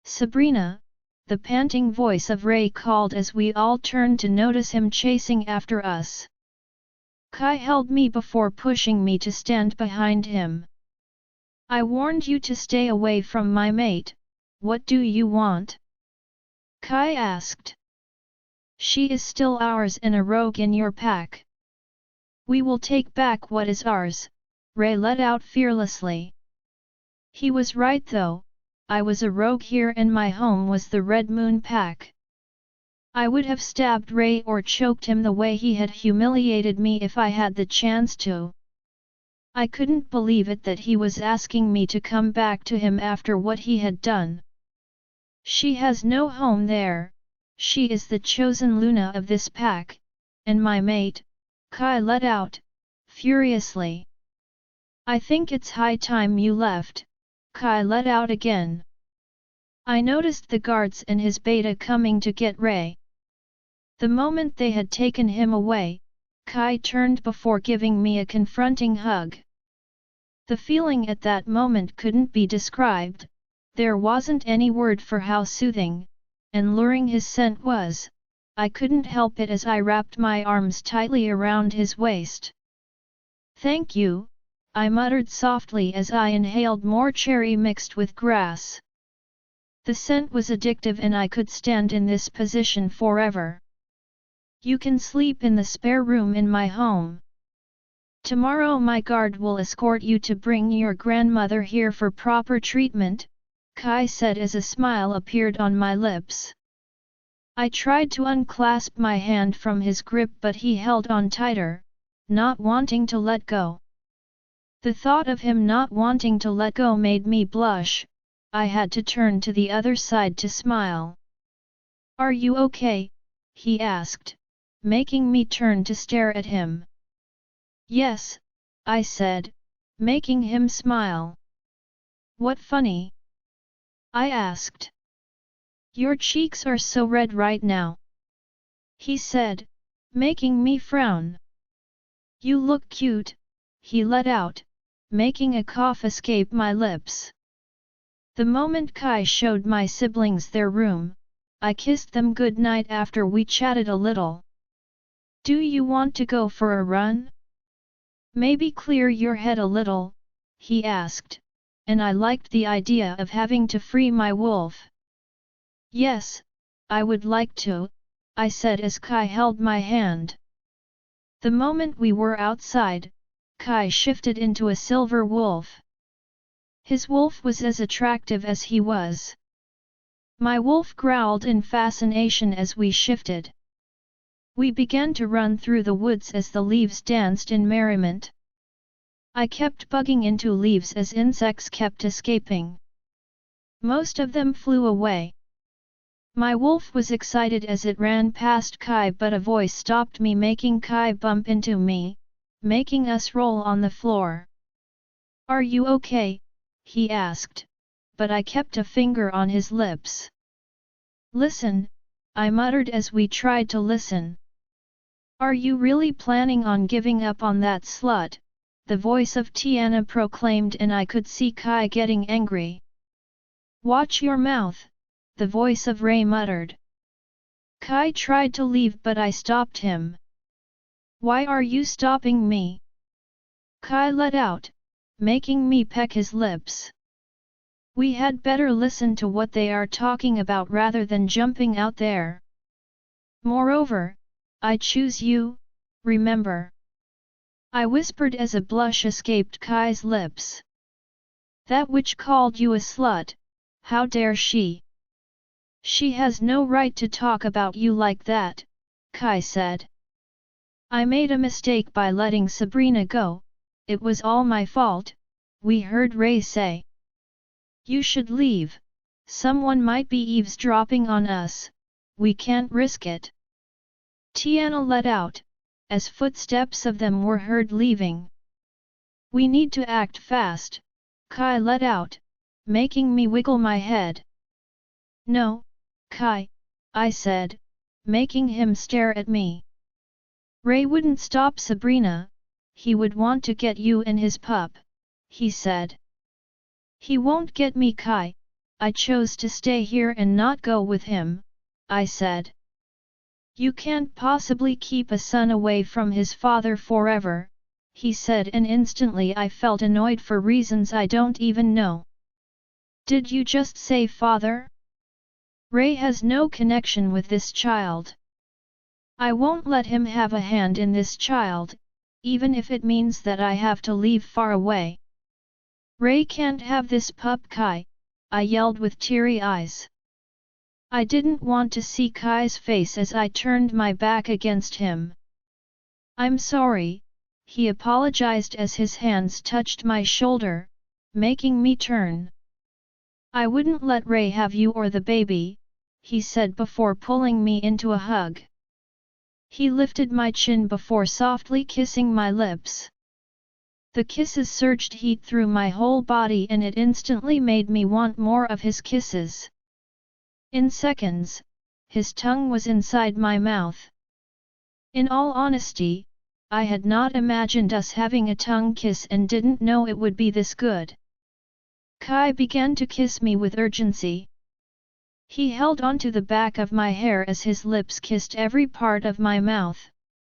Sabrina, the panting voice of Ray called as we all turned to notice him chasing after us. Kai held me before pushing me to stand behind him. I warned you to stay away from my mate, what do you want? Kai asked. She is still ours and a rogue in your pack. We will take back what is ours, Ray let out fearlessly. He was right though, I was a rogue here and my home was the Red Moon Pack. I would have stabbed Ray or choked him the way he had humiliated me if I had the chance to. I couldn't believe it that he was asking me to come back to him after what he had done. She has no home there, she is the chosen Luna of this pack, and my mate, Kai let out, furiously. I think it's high time you left, Kai let out again. I noticed the guards and his beta coming to get Ray. The moment they had taken him away, Kai turned before giving me a confronting hug. The feeling at that moment couldn't be described, there wasn't any word for how soothing and luring his scent was, I couldn't help it as I wrapped my arms tightly around his waist. Thank you, I muttered softly as I inhaled more cherry mixed with grass. The scent was addictive and I could stand in this position forever. You can sleep in the spare room in my home. Tomorrow my guard will escort you to bring your grandmother here for proper treatment, Kai said as a smile appeared on my lips. I tried to unclasp my hand from his grip but he held on tighter, not wanting to let go. The thought of him not wanting to let go made me blush, I had to turn to the other side to smile. "Are you okay?" he asked, making me turn to stare at him. "Yes," I said, making him smile. "What funny?" I asked. "Your cheeks are so red right now," he said, making me frown. "You look cute," he let out, making a cough escape my lips. The moment Kai showed my siblings their room, I kissed them good night after we chatted a little. "Do you want to go for a run? Maybe clear your head a little," he asked, and I liked the idea of having to free my wolf. "Yes, I would like to," I said as Kai held my hand. The moment we were outside, Kai shifted into a silver wolf. His wolf was as attractive as he was. My wolf growled in fascination as we shifted. We began to run through the woods as the leaves danced in merriment. I kept bugging into leaves as insects kept escaping. Most of them flew away. My wolf was excited as it ran past Kai, but a voice stopped me, making Kai bump into me, making us roll on the floor. "Are you okay?" he asked, but I kept a finger on his lips. "Listen," I muttered as we tried to listen. "Are you really planning on giving up on that slut?" the voice of Tiana proclaimed, and I could see Kai getting angry. "Watch your mouth," the voice of Ray muttered. Kai tried to leave, but I stopped him. "Why are you stopping me?" Kai let out, making me peck his lips. "We had better listen to what they are talking about rather than jumping out there. Moreover, I choose you, remember?" I whispered as a blush escaped Kai's lips. "That witch called you a slut, how dare she?" "She has no right to talk about you like that," Kai said. "I made a mistake by letting Sabrina go, it was all my fault," we heard Ray say. "You should leave, someone might be eavesdropping on us, we can't risk it." Tiana let out, as footsteps of them were heard leaving. "We need to act fast," Kai let out, making me wiggle my head. "No, Kai," I said, making him stare at me. "Ray wouldn't stop Sabrina, he would want to get you and his pup," he said. "He won't get me, Kai, I chose to stay here and not go with him," I said. "You can't possibly keep a son away from his father forever," he said, and instantly I felt annoyed for reasons I don't even know. "Did you just say father? Ray has no connection with this child. I won't let him have a hand in this child, even if it means that I have to leave far away. Ray can't have this pup, Kai," I yelled with teary eyes. I didn't want to see Kai's face as I turned my back against him. "I'm sorry," he apologized as his hands touched my shoulder, making me turn. "I wouldn't let Ray have you or the baby," he said before pulling me into a hug. He lifted my chin before softly kissing my lips. The kisses surged heat through my whole body, and it instantly made me want more of his kisses. In seconds, his tongue was inside my mouth. In all honesty, I had not imagined us having a tongue kiss and didn't know it would be this good. Kai began to kiss me with urgency. He held onto the back of my hair as his lips kissed every part of my mouth.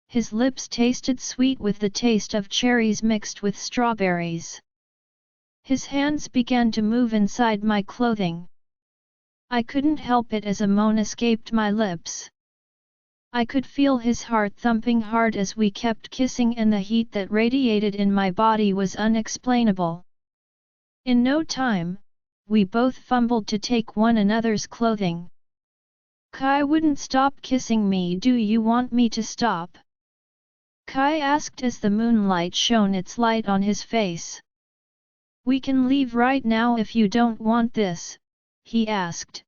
His lips tasted sweet with the taste of cherries mixed with strawberries. His hands began to move inside my clothing. I couldn't help it as a moan escaped my lips. I could feel his heart thumping hard as we kept kissing, and the heat that radiated in my body was unexplainable. In no time, we both fumbled to take one another's clothing. "Kai wouldn't stop kissing me. Do you want me to stop?" Kai asked as the moonlight shone its light on his face. We can leave right now if you don't want this, he asked,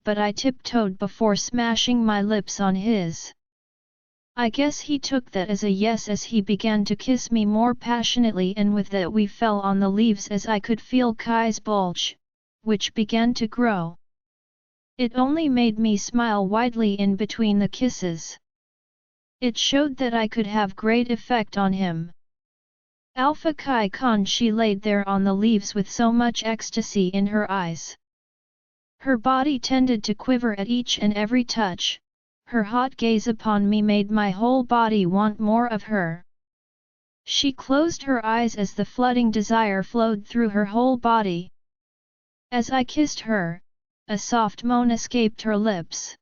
but I tiptoed before smashing my lips on his. I guess he took that as a yes as he began to kiss me more passionately, and with that we fell on the leaves as I could feel Kai's bulge, which began to grow. It only made me smile widely in between the kisses. It showed that I could have great effect on him. Alpha Kai Khan, she laid there on the leaves with so much ecstasy in her eyes. Her body tended to quiver at each and every touch. Her hot gaze upon me made my whole body want more of her. She closed her eyes as the flooding desire flowed through her whole body. As I kissed her, a soft moan escaped her lips.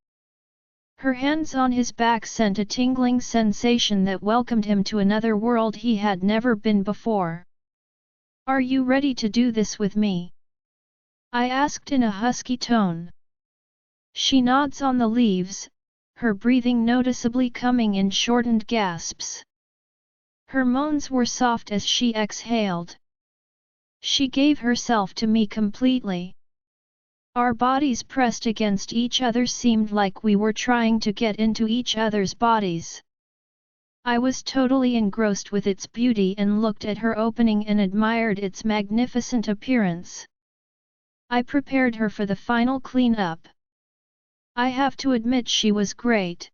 Her hands on his back sent a tingling sensation that welcomed him to another world he had never been before. "Are you ready to do this with me?" I asked in a husky tone. She nods on the leaves, her breathing noticeably coming in shortened gasps. Her moans were soft as she exhaled. She gave herself to me completely. Our bodies pressed against each other seemed like we were trying to get into each other's bodies. I was totally engrossed with its beauty and looked at her opening and admired its magnificent appearance. I prepared her for the final clean-up. I have to admit she was great.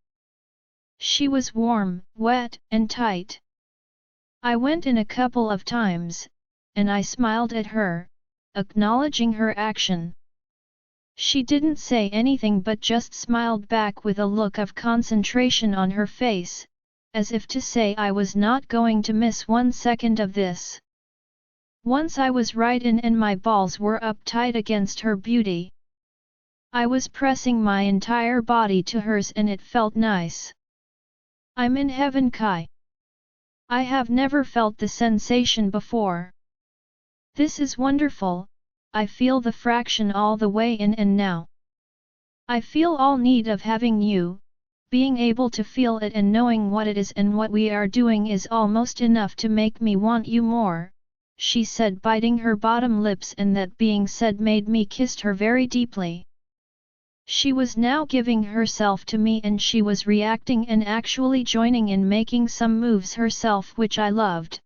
She was warm, wet, and tight. I went in a couple of times, and I smiled at her, acknowledging her action. She didn't say anything but just smiled back with a look of concentration on her face, as if to say I was not going to miss 1 second of this. Once I was right in and my balls were up tight against her beauty. I was pressing my entire body to hers and it felt nice. I'm in heaven, Kai. I have never felt the sensation before. This is wonderful. I feel the fraction all the way in and now. I feel all need of having you, being able to feel it and knowing what it is and what we are doing is almost enough to make me want you more, she said, biting her bottom lips, and that being said made me kiss her very deeply. She was now giving herself to me and she was reacting and actually joining in making some moves herself which I loved.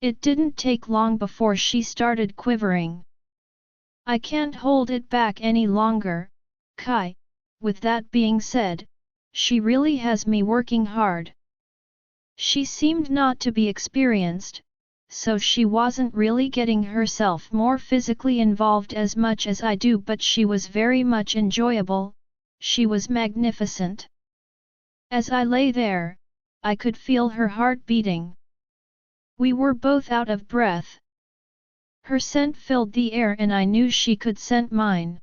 It didn't take long before she started quivering. I can't hold it back any longer, Kai. With that being said, she really has me working hard. She seemed not to be experienced, so she wasn't really getting herself more physically involved as much as I do, but she was very much enjoyable. She was magnificent. As I lay there, I could feel her heart beating. We were both out of breath. Her scent filled the air and I knew she could scent mine.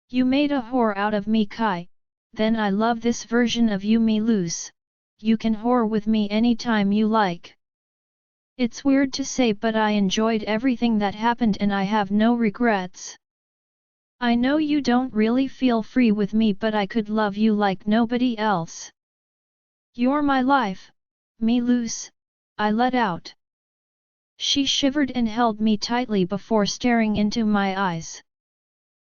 You made a whore out of me, Kai. Then I love this version of you, me loose. You can whore with me anytime you like. It's weird to say, but I enjoyed everything that happened and I have no regrets. I know you don't really feel free with me, but I could love you like nobody else. You're my life, me loose, I let out. She shivered and held me tightly before staring into my eyes.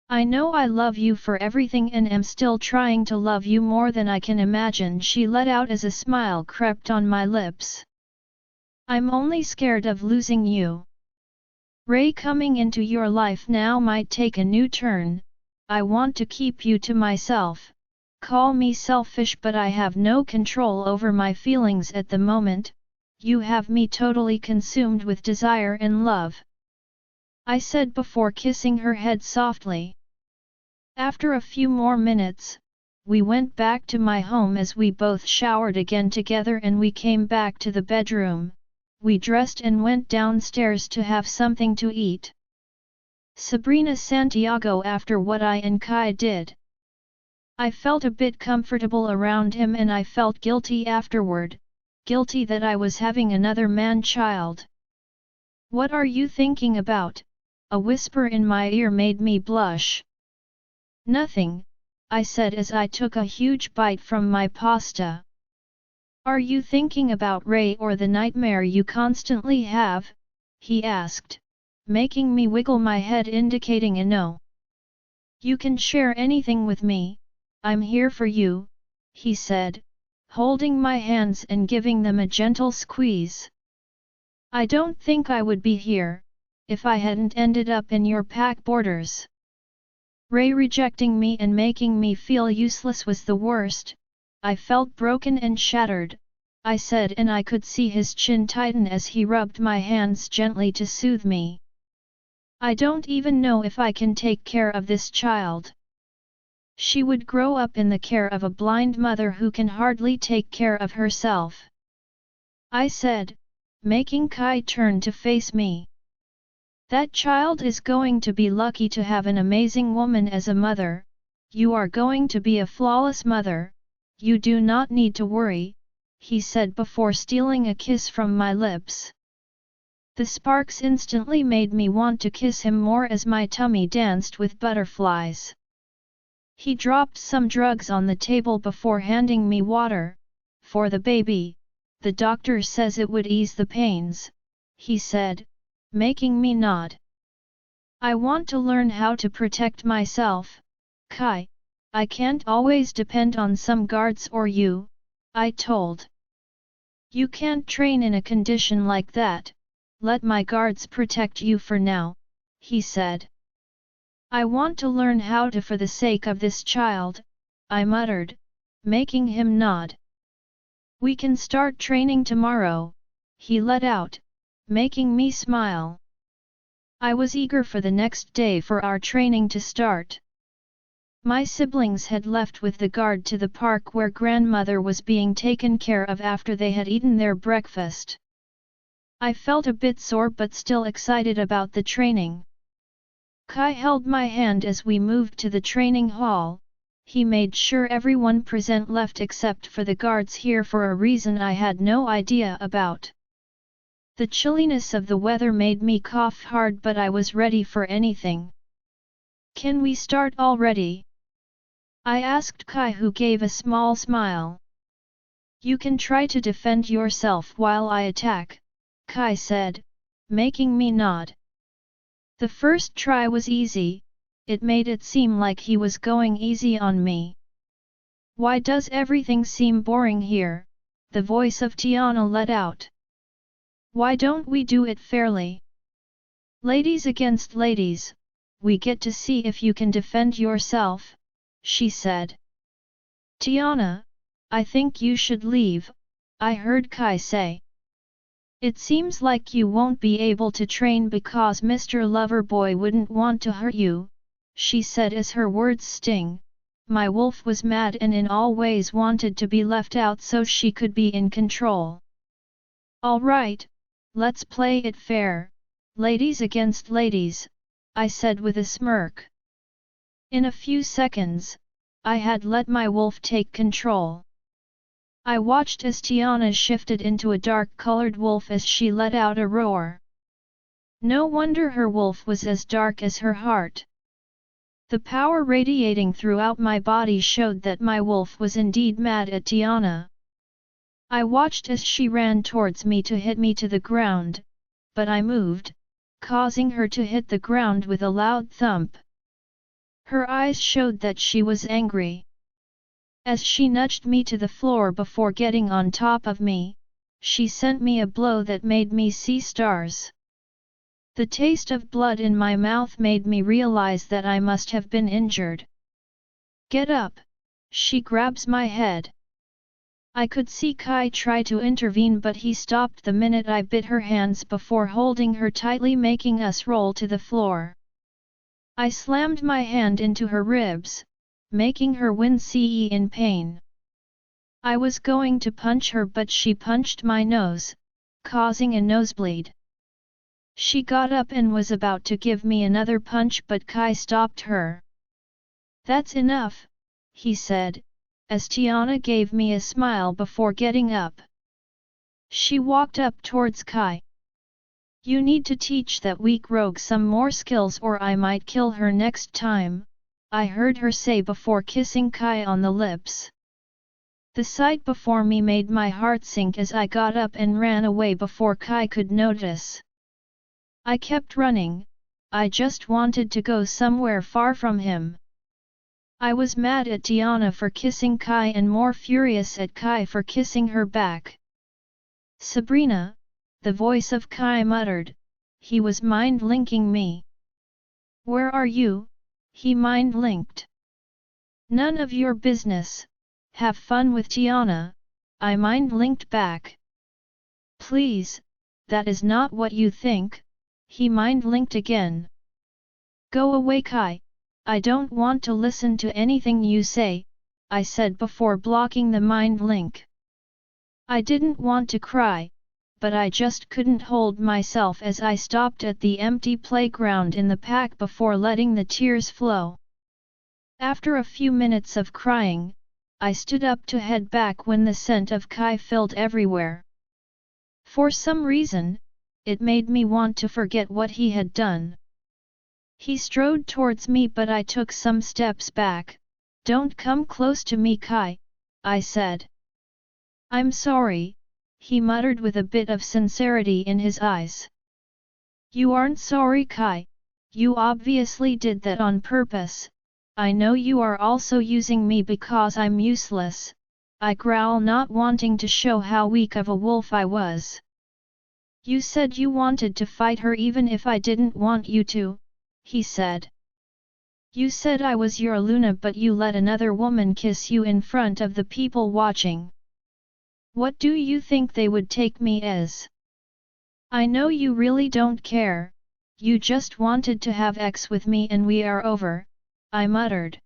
I know I love you for everything and am still trying to love you more than I can imagine, she let out as a smile crept on my lips. I'm only scared of losing you. Ray coming into your life now might take a new turn. I want to keep you to myself. Call me selfish, but I have no control over my feelings at the moment. You have me totally consumed with desire and love, I said before kissing her head softly. After a few more minutes, we went back to my home as we both showered again together and we came back to the bedroom. We dressed and went downstairs to have something to eat. Sabrina Santiago, after what I and Kai did, I felt a bit comfortable around him and I felt guilty afterward. Guilty that I was having another man-child. What are you thinking about? A whisper in my ear made me blush. Nothing, I said as I took a huge bite from my pasta. Are you thinking about Ray or the nightmare you constantly have? He asked, making me wiggle my head indicating a no. You can share anything with me, I'm here for you, he said, holding my hands and giving them a gentle squeeze. I don't think I would be here, if I hadn't ended up in your pack borders. Ray rejecting me and making me feel useless was the worst. I felt broken and shattered, I said, and I could see his chin tighten as he rubbed my hands gently to soothe me. I don't even know if I can take care of this child. She would grow up in the care of a blind mother who can hardly take care of herself, I said, making Kai turn to face me. That child is going to be lucky to have an amazing woman as a mother. You are going to be a flawless mother, you do not need to worry, he said before stealing a kiss from my lips. The sparks instantly made me want to kiss him more as my tummy danced with butterflies. He dropped some drugs on the table before handing me water. For the baby, the doctor says it would ease the pains, he said, making me nod. I want to learn how to protect myself, Kai. I can't always depend on some guards or you, I told. You can't train in a condition like that. Let my guards protect you for now, he said. I want to learn how to for the sake of this child, I muttered, making him nod. We can start training tomorrow, he let out, making me smile. I was eager for the next day for our training to start. My siblings had left with the guard to the park where grandmother was being taken care of after they had eaten their breakfast. I felt a bit sore but still excited about the training. Kai held my hand as we moved to the training hall. He made sure everyone present left except for the guards here for a reason I had no idea about. The chilliness of the weather made me cough hard, but I was ready for anything. Can we start already? I asked Kai, who gave a small smile. You can try to defend yourself while I attack, Kai said, making me nod. The first try was easy, it made it seem like he was going easy on me. Why does everything seem boring here? The voice of Tiana let out. Why don't we do it fairly? Ladies against ladies, we get to see if you can defend yourself, she said. Tiana, I think you should leave, I heard Kai say. It seems like you won't be able to train because Mr. Loverboy wouldn't want to hurt you, she said as her words sting. My wolf was mad and in all ways wanted to be left out so she could be in control. All right, let's play it fair, ladies against ladies, I said with a smirk. In a few seconds, I had let my wolf take control. I watched as Tiana shifted into a dark-colored wolf as she let out a roar. No wonder her wolf was as dark as her heart. The power radiating throughout my body showed that my wolf was indeed mad at Tiana. I watched as she ran towards me to hit me to the ground, but I moved, causing her to hit the ground with a loud thump. Her eyes showed that she was angry. As she nudged me to the floor before getting on top of me, she sent me a blow that made me see stars. The taste of blood in my mouth made me realize that I must have been injured. Get up! She grabs my head. I could see Kai try to intervene, but he stopped the minute I bit her hands before holding her tightly, making us roll to the floor. I slammed my hand into her ribs, making her wince in pain. I was going to punch her, but she punched my nose, causing a nosebleed. She got up and was about to give me another punch, but Kai stopped her. That's enough, he said, as Tiana gave me a smile before getting up. She walked up towards Kai. You need to teach that weak rogue some more skills or I might kill her next time, I heard her say before kissing Kai on the lips. The sight before me made my heart sink as I got up and ran away before Kai could notice. I kept running, I just wanted to go somewhere far from him. I was mad at Tiana for kissing Kai and more furious at Kai for kissing her back. Sabrina, the voice of Kai muttered, he was mind-linking me. Where are you? He mind-linked. None of your business, have fun with Tiana, I mind-linked back. Please, that is not what you think, he mind-linked again. Go away Kai, I don't want to listen to anything you say, I said before blocking the mind link. I didn't want to cry, but I just couldn't hold myself as I stopped at the empty playground in the park before letting the tears flow. After a few minutes of crying, I stood up to head back when the scent of Kai filled everywhere. For some reason, it made me want to forget what he had done. He strode towards me but I took some steps back. Don't come close to me Kai, I said. I'm sorry, he muttered with a bit of sincerity in his eyes. You aren't sorry Kai, you obviously did that on purpose, I know you are also using me because I'm useless, I growl not wanting to show how weak of a wolf I was. You said you wanted to fight her even if I didn't want you to, he said. You said I was your Luna but you let another woman kiss you in front of the people watching. What do you think they would take me as? I know you really don't care, you just wanted to have sex with me and we are over, I muttered.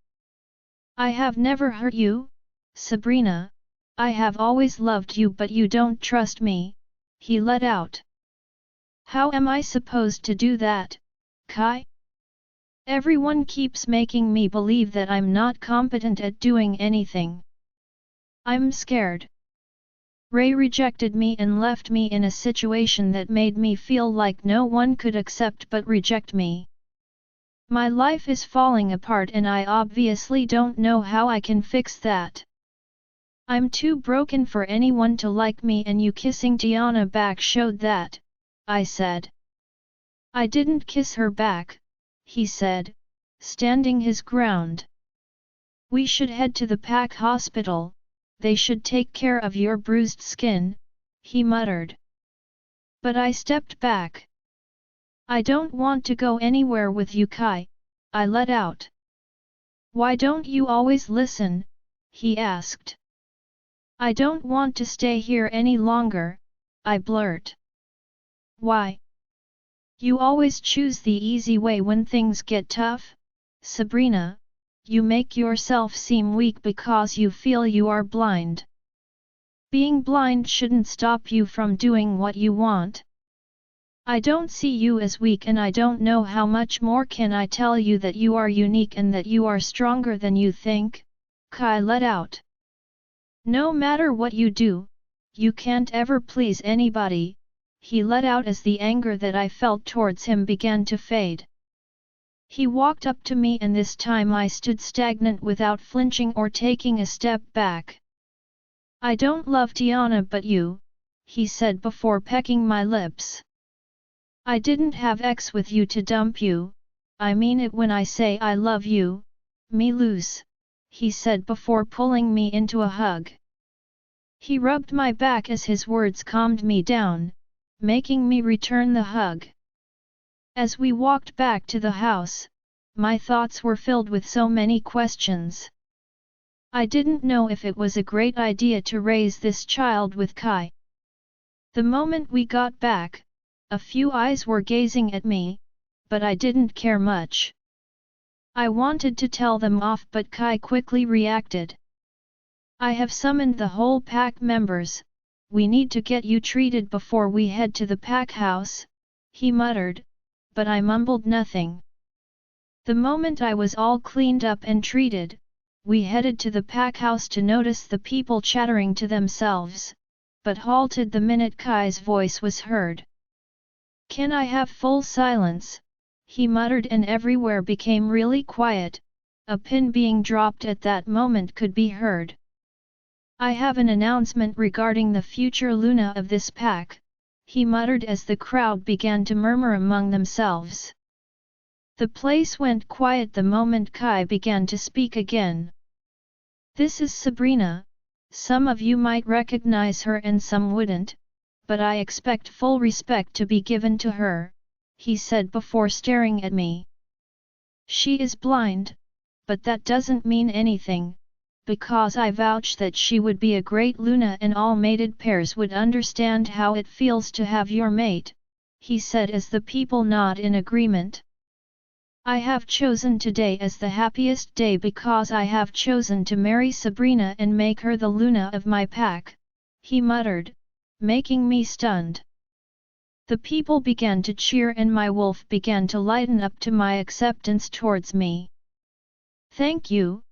I have never hurt you, Sabrina, I have always loved you but you don't trust me, he let out. How am I supposed to do that, Kai? Everyone keeps making me believe that I'm not competent at doing anything. I'm scared. Ray rejected me and left me in a situation that made me feel like no one could accept but reject me. My life is falling apart and I obviously don't know how I can fix that. I'm too broken for anyone to like me and you kissing Tiana back showed that, I said. I didn't kiss her back, he said, standing his ground. We should head to the pack hospital, they should take care of your bruised skin, he muttered. But I stepped back. I don't want to go anywhere with you Kai, I let out. Why don't you always listen, he asked. I don't want to stay here any longer, I blurt. Why? You always choose the easy way when things get tough, Sabrina, you make yourself seem weak because you feel you are blind. Being blind shouldn't stop you from doing what you want. I don't see you as weak and I don't know how much more can I tell you that you are unique and that you are stronger than you think, Kai let out. No matter what you do, you can't ever please anybody, he let out as the anger that I felt towards him began to fade. He walked up to me and this time I stood stagnant without flinching or taking a step back. I don't love Tiana but you, he said before pecking my lips. I didn't have sex with you to dump you, I mean it when I say I love you, me loose, he said before pulling me into a hug. He rubbed my back as his words calmed me down, making me return the hug. As we walked back to the house, my thoughts were filled with so many questions. I didn't know if it was a great idea to raise this child with Kai. The moment we got back, a few eyes were gazing at me, but I didn't care much. I wanted to tell them off but Kai quickly reacted. I have summoned the whole pack members, we need to get you treated before we head to the pack house, he muttered, but I mumbled nothing. The moment I was all cleaned up and treated, we headed to the pack house to notice the people chattering to themselves, but halted the minute Kai's voice was heard. Can I have full silence? He muttered and everywhere became really quiet, a pin being dropped at that moment could be heard. I have an announcement regarding the future Luna of this pack, he muttered as the crowd began to murmur among themselves. The place went quiet the moment Kai began to speak again. This is Sabrina, some of you might recognize her and some wouldn't, but I expect full respect to be given to her, he said before staring at me. She is blind, but that doesn't mean anything, because I vouch that she would be a great Luna and all mated pairs would understand how it feels to have your mate, he said as the people nod in agreement. I have chosen today as the happiest day because I have chosen to marry Sabrina and make her the Luna of my pack, he muttered, making me stunned. The people began to cheer and my wolf began to lighten up to my acceptance towards me. Thank you,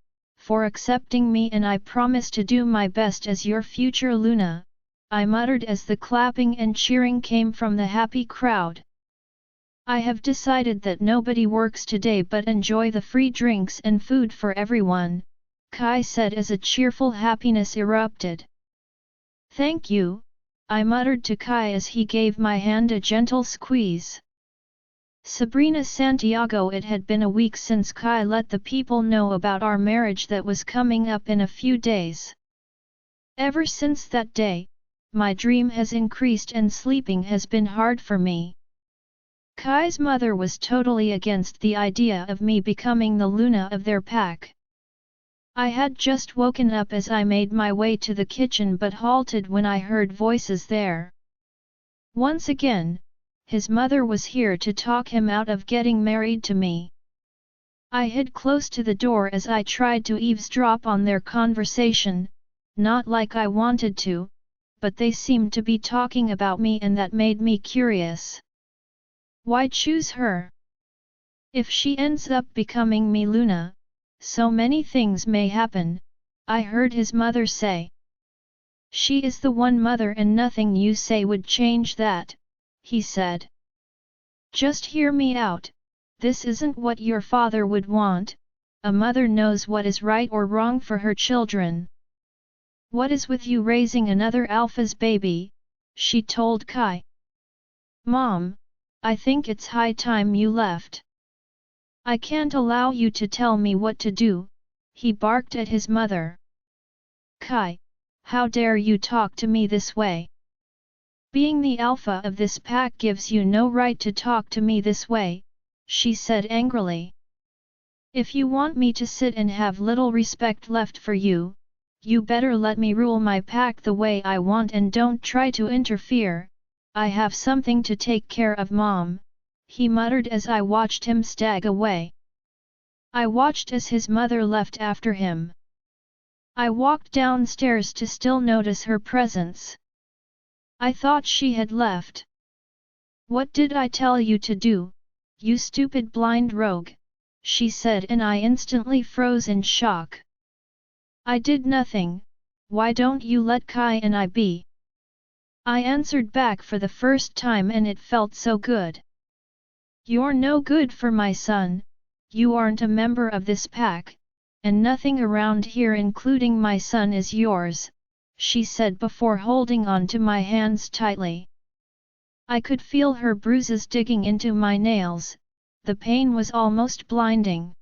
for accepting me and I promise to do my best as your future Luna, I muttered as the clapping and cheering came from the happy crowd. I have decided that nobody works today but enjoy the free drinks and food for everyone, Kai said as a cheerful happiness erupted. Thank you, I muttered to Kai as he gave my hand a gentle squeeze. Sabrina Santiago, it had been a week since Kai let the people know about our marriage that was coming up in a few days. Ever since that day, my dream has increased and sleeping has been hard for me. Kai's mother was totally against the idea of me becoming the Luna of their pack. I had just woken up as I made my way to the kitchen but halted when I heard voices there. Once again, his mother was here to talk him out of getting married to me. I hid close to the door as I tried to eavesdrop on their conversation, not like I wanted to, but they seemed to be talking about me and that made me curious. Why choose her? If she ends up becoming me Luna, so many things may happen, I heard his mother say. She is the one mother and nothing you say would change that, he said. Just hear me out, this isn't what your father would want, a mother knows what is right or wrong for her children. What is with you raising another Alpha's baby? She told Kai. Mom, I think it's high time you left. I can't allow you to tell me what to do, he barked at his mother. Kai, how dare you talk to me this way? Being the alpha of this pack gives you no right to talk to me this way, she said angrily. If you want me to sit and have little respect left for you, you better let me rule my pack the way I want and don't try to interfere. I have something to take care of, Mom, he muttered as I watched him stag away. I watched as his mother left after him. I walked downstairs to still notice her presence. I thought she had left. What did I tell you to do, you stupid blind rogue? She said and I instantly froze in shock. I did nothing, why don't you let Kai and I be? I answered back for the first time and it felt so good. You're no good for my son, you aren't a member of this pack, and nothing around here including my son is yours, she said before holding on to my hands tightly. I could feel her bruises digging into my nails, the pain was almost blinding.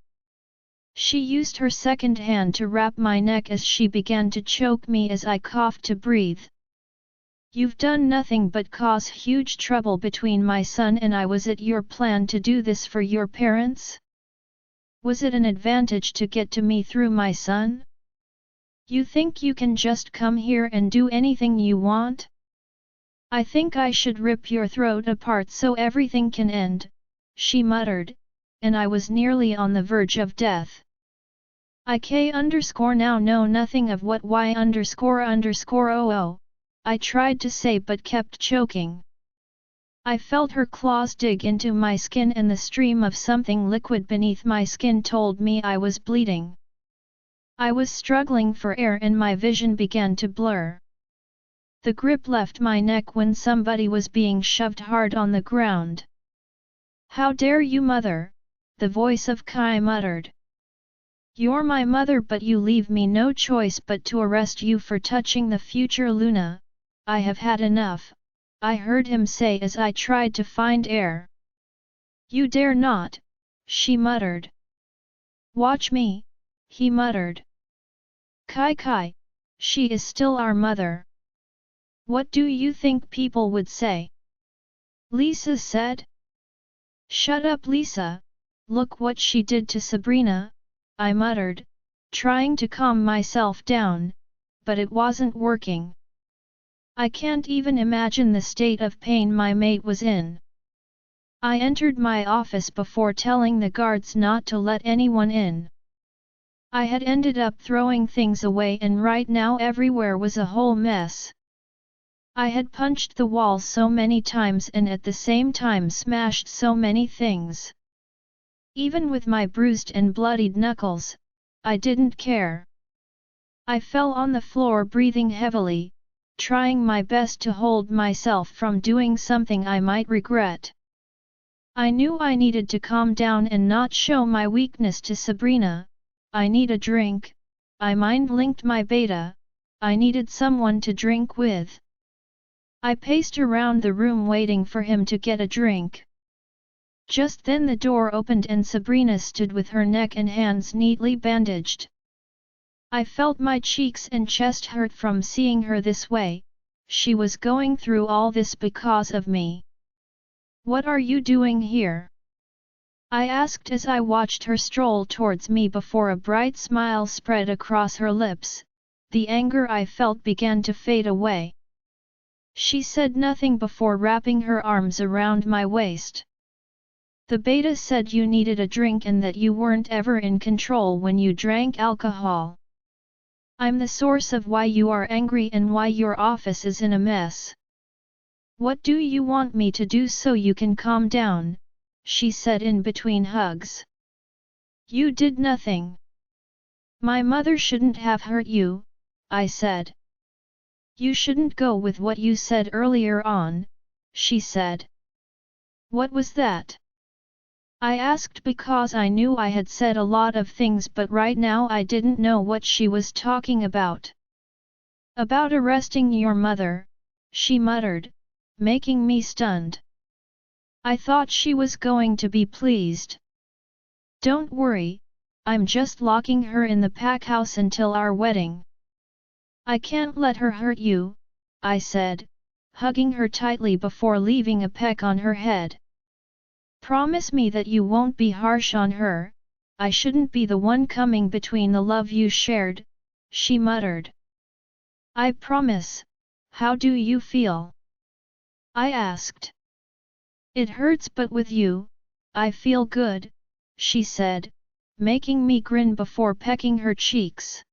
She used her second hand to wrap my neck as she began to choke me as I coughed to breathe. You've done nothing but cause huge trouble between my son and I. Was it your plan to do this for your parents? Was it an advantage to get to me through my son? You think you can just come here and do anything you want? I think I should rip your throat apart so everything can end, she muttered, and I was nearly on the verge of death. I know nothing of what Y___OO. I tried to say but kept choking. I felt her claws dig into my skin and the stream of something liquid beneath my skin told me I was bleeding. I was struggling for air and my vision began to blur. The grip left my neck when somebody was being shoved hard on the ground. How dare you, mother? The voice of Kai muttered. You're my mother but you leave me no choice but to arrest you for touching the future Luna. I have had enough, I heard him say as I tried to find air. You dare not, she muttered. Watch me, he muttered. Kai, she is still our mother. What do you think people would say? Lisa said. Shut up, Lisa, look what she did to Sabrina, I muttered, trying to calm myself down, but it wasn't working. I can't even imagine the state of pain my mate was in. I entered my office before telling the guards not to let anyone in. I had ended up throwing things away and right now everywhere was a whole mess. I had punched the wall so many times and at the same time smashed so many things. Even with my bruised and bloodied knuckles, I didn't care. I fell on the floor breathing heavily, trying my best to hold myself from doing something I might regret. I knew I needed to calm down and not show my weakness to Sabrina. I need a drink. I mind-linked my beta. I needed someone to drink with. I paced around the room waiting for him to get a drink. Just then the door opened and Sabrina stood with her neck and hands neatly bandaged. I felt my cheeks and chest hurt from seeing her this way. She was going through all this because of me. What are you doing here? I asked as I watched her stroll towards me before a bright smile spread across her lips. The anger I felt began to fade away. She said nothing before wrapping her arms around my waist. The beta said you needed a drink and that you weren't ever in control when you drank alcohol. I'm the source of why you are angry and why your office is in a mess. What do you want me to do so you can calm down? She said in between hugs. You did nothing. My mother shouldn't have hurt you, I said. You shouldn't go with what you said earlier on, she said. What was that? I asked because I knew I had said a lot of things but right now I didn't know what she was talking about. About arresting your mother, she muttered, making me stunned. I thought she was going to be pleased. Don't worry, I'm just locking her in the pack house until our wedding. I can't let her hurt you, I said, hugging her tightly before leaving a peck on her head. Promise me that you won't be harsh on her. I shouldn't be the one coming between the love you shared, she muttered. I promise. How do you feel? I asked. It hurts but with you, I feel good, she said, making me grin before pecking her cheeks.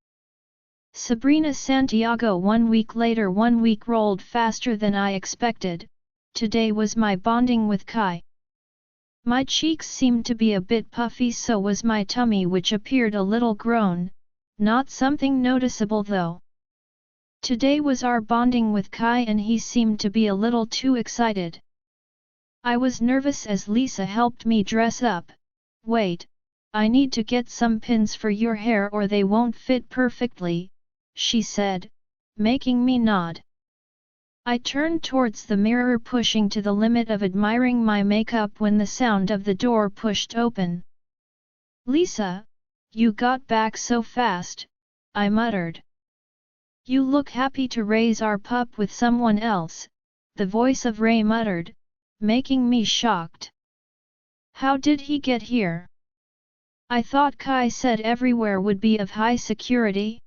Sabrina Santiago 1 week later. 1 week rolled faster than I expected. Today was my bonding with Kai. My cheeks seemed to be a bit puffy, so was my tummy, which appeared a little grown, not something noticeable though. Today was our bonding with Kai and he seemed to be a little too excited. I was nervous as Lisa helped me dress up. Wait, I need to get some pins for your hair or they won't fit perfectly, she said, making me nod. I turned towards the mirror, pushing to the limit of admiring my makeup when the sound of the door pushed open. Lisa, you got back so fast, I muttered. You look happy to raise our pup with someone else, the voice of Ray muttered, making me shocked. How did he get here? I thought Kai said everywhere would be of high security.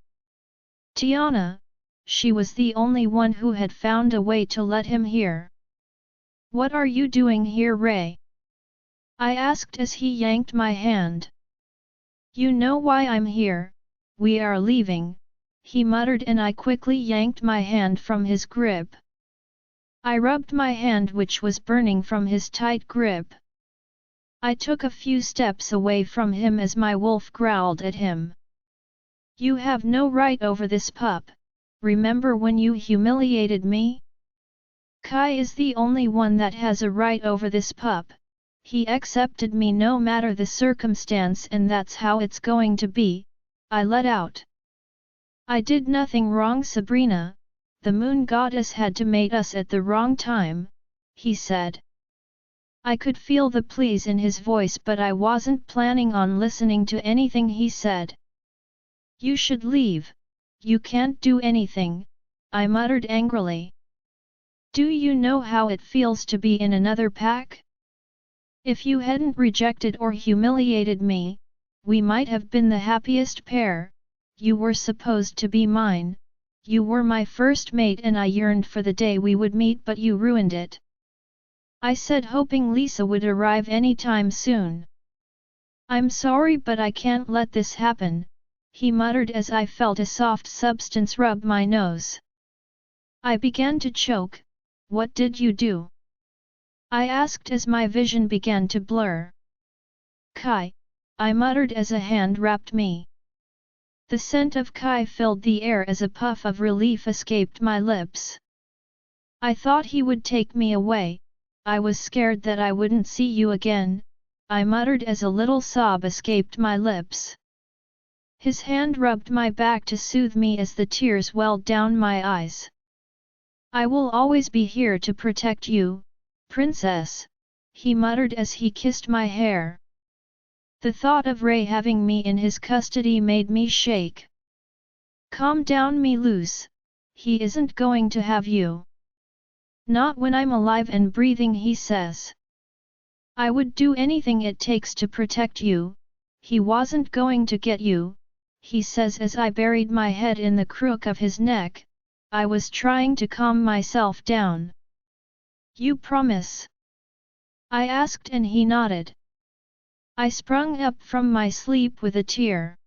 Tiana, she was the only one who had found a way to let him here. What are you doing here, Ray? I asked as he yanked my hand. You know why I'm here, we are leaving, he muttered and I quickly yanked my hand from his grip. I rubbed my hand which was burning from his tight grip. I took a few steps away from him as my wolf growled at him. You have no right over this pup. Remember when you humiliated me? Kai is the only one that has a right over this pup. He accepted me no matter the circumstance and that's how it's going to be, I let out. I did nothing wrong, Sabrina, the moon goddess had to mate us at the wrong time, he said. I could feel the pleas in his voice, but I wasn't planning on listening to anything he said. You should leave. You can't do anything, I muttered angrily. Do you know how it feels to be in another pack? If you hadn't rejected or humiliated me, we might have been the happiest pair. You were supposed to be mine. You were my first mate and I yearned for the day we would meet, but you ruined it. I said, hoping Lisa would arrive anytime soon. I'm sorry, but I can't let this happen, he muttered as I felt a soft substance rub my nose. I began to choke. What did you do? I asked as my vision began to blur. Kai, I muttered as a hand wrapped me. The scent of Kai filled the air as a puff of relief escaped my lips. I thought he would take me away. I was scared that I wouldn't see you again, I muttered as a little sob escaped my lips. His hand rubbed my back to soothe me as the tears welled down my eyes. I will always be here to protect you, princess, he muttered as he kissed my hair. The thought of Ray having me in his custody made me shake. Calm down, me loose, he isn't going to have you. Not when I'm alive and breathing, he says. I would do anything it takes to protect you. He wasn't going to get you, he says as I buried my head in the crook of his neck. I was trying to calm myself down. You promise? I asked and he nodded. I sprung up from my sleep with a tear.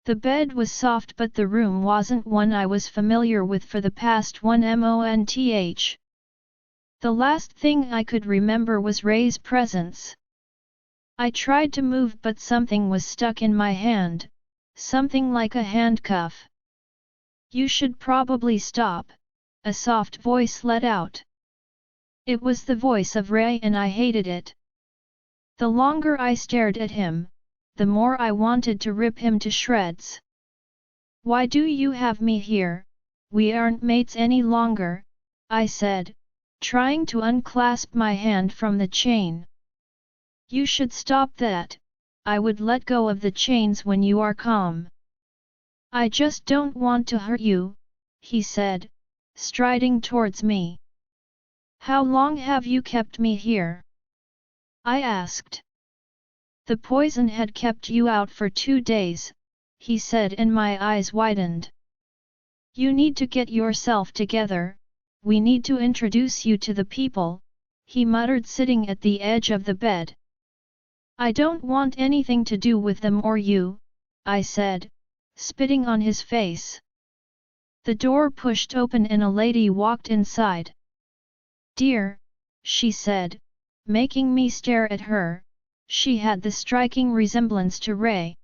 The bed was soft, but the room wasn't one I was familiar with for the past 1 month. The last thing I could remember was Ray's presence. I tried to move, but something was stuck in my hand, something like a handcuff. You should probably stop, a soft voice let out. It was the voice of Ray and I hated it. The longer I stared at him, the more I wanted to rip him to shreds. Why do you have me here? We aren't mates any longer, I said, trying to unclasp my hand from the chain. You should stop that. I would let go of the chains when you are calm. I just don't want to hurt you, he said, striding towards me. How long have you kept me here? I asked. The poison had kept you out for 2 days, he said, and my eyes widened. You need to get yourself together. We need to introduce you to the people, he muttered, sitting at the edge of the bed. I don't want anything to do with them or you, I said, spitting on his face. The door pushed open and a lady walked inside. Dear, she said, making me stare at her. She had the striking resemblance to Ray.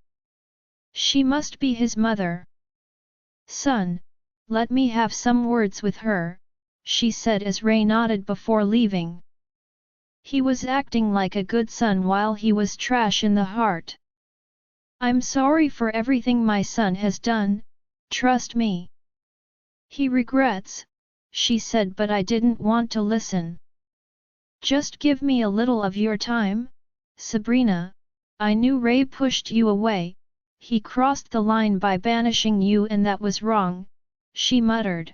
She must be his mother. Son, let me have some words with her, she said as Ray nodded before leaving. He was acting like a good son while he was trash in the heart. I'm sorry for everything my son has done, trust me. He regrets, she said, but I didn't want to listen. Just give me a little of your time, Sabrina. I knew Ray pushed you away. He crossed the line by banishing you and that was wrong, she muttered.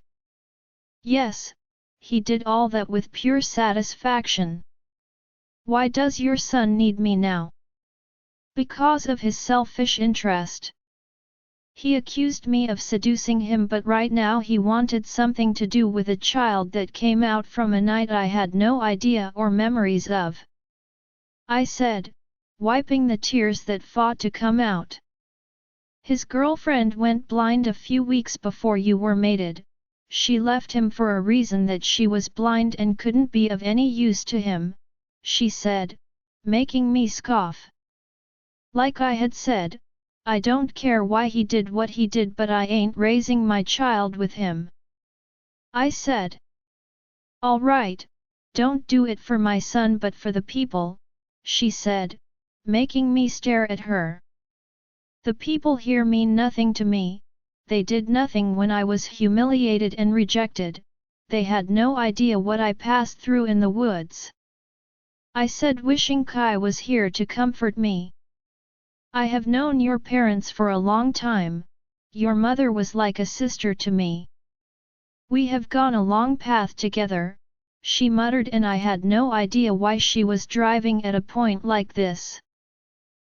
Yes, he did all that with pure satisfaction. Why does your son need me now? Because of his selfish interest. He accused me of seducing him, but right now he wanted something to do with a child that came out from a night I had no idea or memories of. I said, wiping the tears that fought to come out. His girlfriend went blind a few weeks before you were mated. She left him for a reason that she was blind and couldn't be of any use to him, she said, making me scoff. Like I had said, I don't care why he did what he did, but I ain't raising my child with him. I said. All right, don't do it for my son but for the people, she said, making me stare at her. The people here mean nothing to me, they did nothing when I was humiliated and rejected, they had no idea what I passed through in the woods. I said, wishing Kai was here to comfort me. I have known your parents for a long time, your mother was like a sister to me. We have gone a long path together, she muttered, and I had no idea why she was driving at a point like this.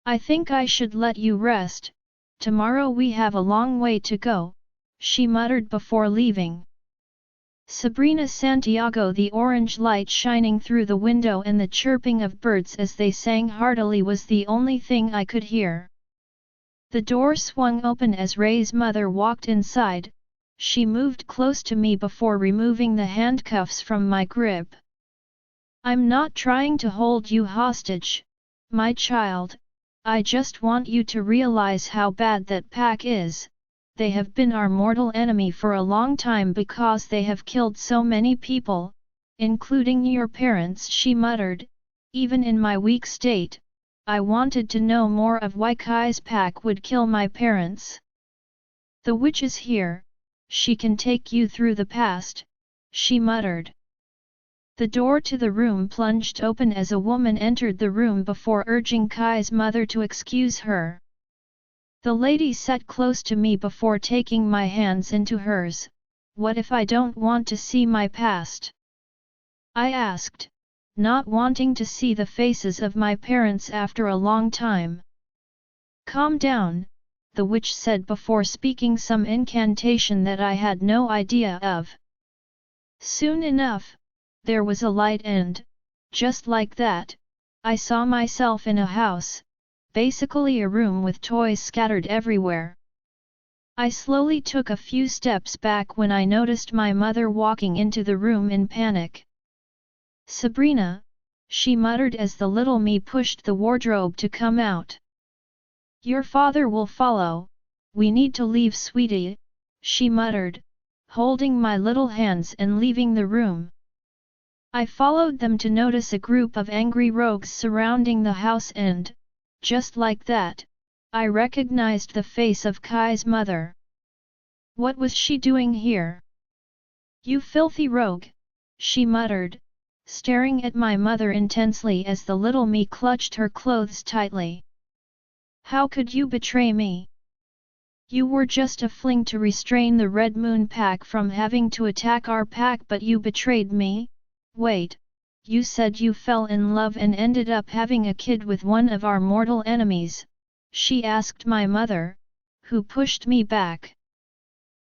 I think I should let you rest, tomorrow we have a long way to go, she muttered before leaving. Sabrina Santiago, the orange light shining through the window and the chirping of birds as they sang heartily was the only thing I could hear. The door swung open as Ray's mother walked inside. She moved close to me before removing the handcuffs from my grip. I'm not trying to hold you hostage, my child, I just want you to realize how bad that pack is. They have been our mortal enemy for a long time because they have killed so many people, including your parents, she muttered. Even in my weak state, I wanted to know more of why Kai's pack would kill my parents. The witch is here, she can take you through the past, she muttered. The door to the room plunged open as a woman entered the room before urging Kai's mother to excuse her. The lady sat close to me before taking my hands into hers. What if I don't want to see my past? I asked, not wanting to see the faces of my parents after a long time. Calm down, the witch said before speaking some incantation that I had no idea of. Soon enough, there was a light and, just like that, I saw myself in a house. Basically a room with toys scattered everywhere. I slowly took a few steps back when I noticed my mother walking into the room in panic. Sabrina, she muttered as the little me pushed the wardrobe to come out. Your father will follow, we need to leave, sweetie, she muttered, holding my little hands and leaving the room. I followed them to notice a group of angry rogues surrounding the house and, just like that, I recognized the face of Kai's mother. What was she doing here? You filthy rogue, she muttered, staring at my mother intensely as the little me clutched her clothes tightly. How could you betray me? You were just a fling to restrain the Red Moon pack from having to attack our pack, but you betrayed me? Wait. You said you fell in love and ended up having a kid with one of our mortal enemies, she asked my mother, who pushed me back.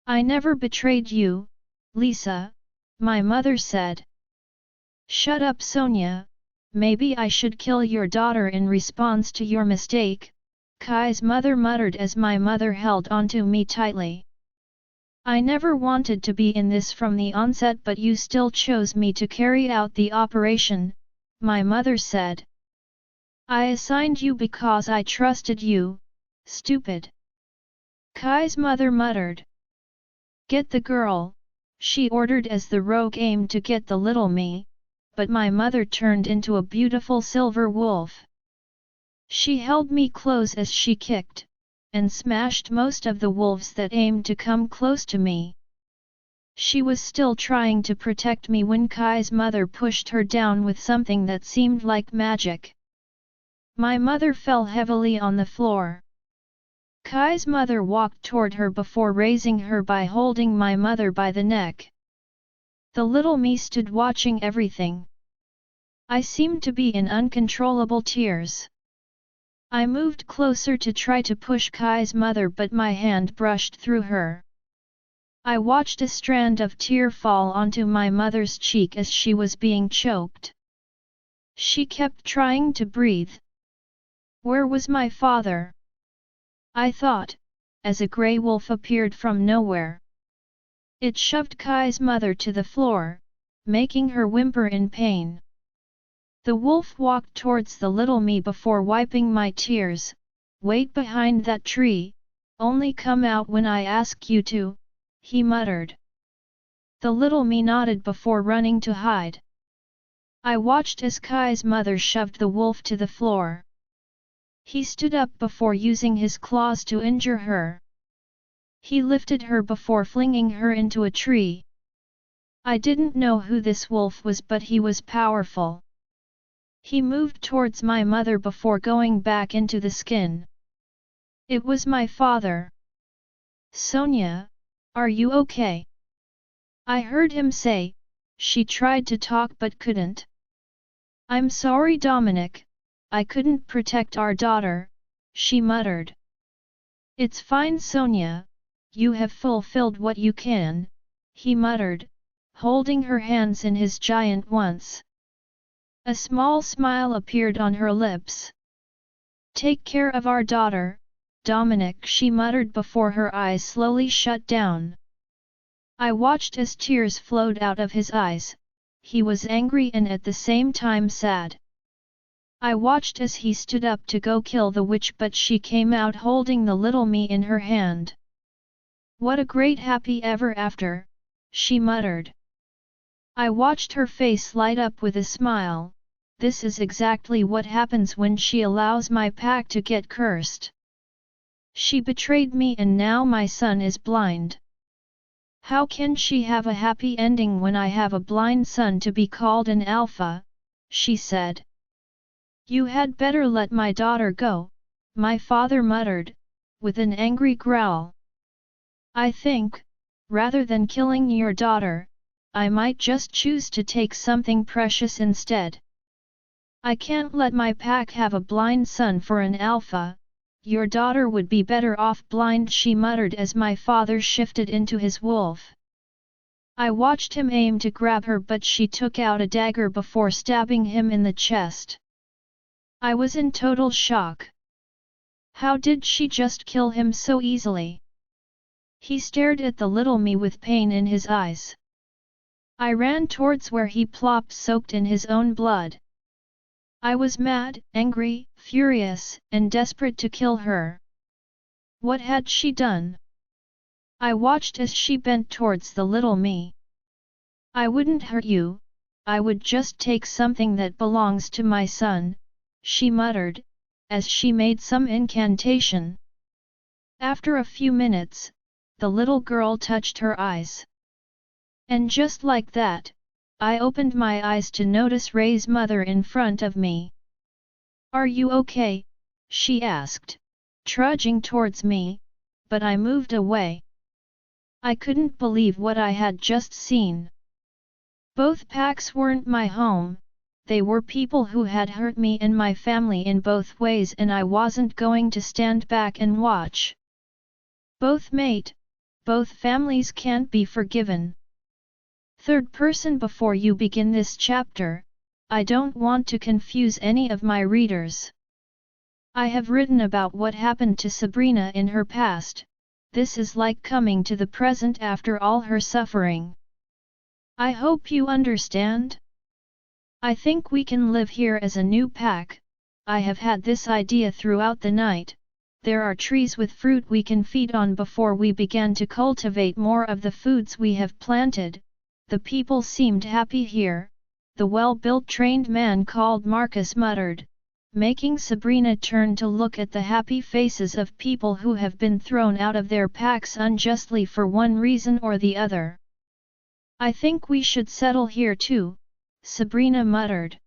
I never betrayed you, Lisa, my mother said. Shut up, Sonia, maybe I should kill your daughter in response to your mistake, Kai's mother muttered as my mother held onto me tightly. I never wanted to be in this from the onset, but you still chose me to carry out the operation, my mother said. I assigned you because I trusted you, stupid. Kai's mother muttered. Get the girl, she ordered as the rogue aimed to get the little me, but my mother turned into a beautiful silver wolf. She held me close as she kicked, and smashed most of the wolves that aimed to come close to me. She was still trying to protect me when Kai's mother pushed her down with something that seemed like magic. My mother fell heavily on the floor. Kai's mother walked toward her before raising her by holding my mother by the neck. The little me stood watching everything. I seemed to be in uncontrollable tears. I moved closer to try to push Kai's mother, but my hand brushed through her. I watched a strand of tear fall onto my mother's cheek as she was being choked. She kept trying to breathe. Where was my father? I thought, as a grey wolf appeared from nowhere. It shoved Kai's mother to the floor, making her whimper in pain. The wolf walked towards the little me before wiping my tears. Wait behind that tree, only come out when I ask you to, he muttered. The little me nodded before running to hide. I watched as Kai's mother shoved the wolf to the floor. He stood up before using his claws to injure her. He lifted her before flinging her into a tree. I didn't know who this wolf was, but he was powerful. He moved towards my mother before going back into the skin. It was my father. Sonia, are you okay? I heard him say. She tried to talk but couldn't. I'm sorry, Dominic. I couldn't protect our daughter, she muttered. It's fine, Sonia. You have fulfilled what you can, he muttered, holding her hands in his giant ones. A small smile appeared on her lips. Take care of our daughter, Dominic, she muttered before her eyes slowly shut down. I watched as tears flowed out of his eyes. He was angry and at the same time sad. I watched as he stood up to go kill the witch, but she came out holding the little me in her hand. What a great happy ever after, she muttered. I watched her face light up with a smile. This is exactly what happens when she allows my pack to get cursed. She betrayed me and now my son is blind. How can she have a happy ending when I have a blind son to be called an alpha? She said. You had better let my daughter go, my father muttered, with an angry growl. I think, rather than killing your daughter, I might just choose to take something precious instead. I can't let my pack have a blind son for an alpha. Your daughter would be better off blind, she muttered as my father shifted into his wolf. I watched him aim to grab her, but she took out a dagger before stabbing him in the chest. I was in total shock. How did she just kill him so easily? He stared at the little me with pain in his eyes. I ran towards where he plopped soaked in his own blood. I was mad, angry, furious, and desperate to kill her. What had she done? I watched as she bent towards the little me. I wouldn't hurt you, I would just take something that belongs to my son, she muttered, as she made some incantation. After a few minutes, the little girl touched her eyes. And just like that, I opened my eyes to notice Ray's mother in front of me. Are you okay? She asked, trudging towards me, but I moved away. I couldn't believe what I had just seen. Both packs weren't my home, they were people who had hurt me and my family in both ways, and I wasn't going to stand back and watch. Both families can't be forgiven. Third person, before you begin this chapter, I don't want to confuse any of my readers. I have written about what happened to Sabrina in her past. This is like coming to the present after all her suffering. I hope you understand. I think we can live here as a new pack. I have had this idea throughout the night. There are trees with fruit we can feed on before we began to cultivate more of the foods we have planted. The people seemed happy here, the well-built trained man called Marcus muttered, making Sabrina turn to look at the happy faces of people who have been thrown out of their packs unjustly for one reason or the other. I think we should settle here too, Sabrina muttered.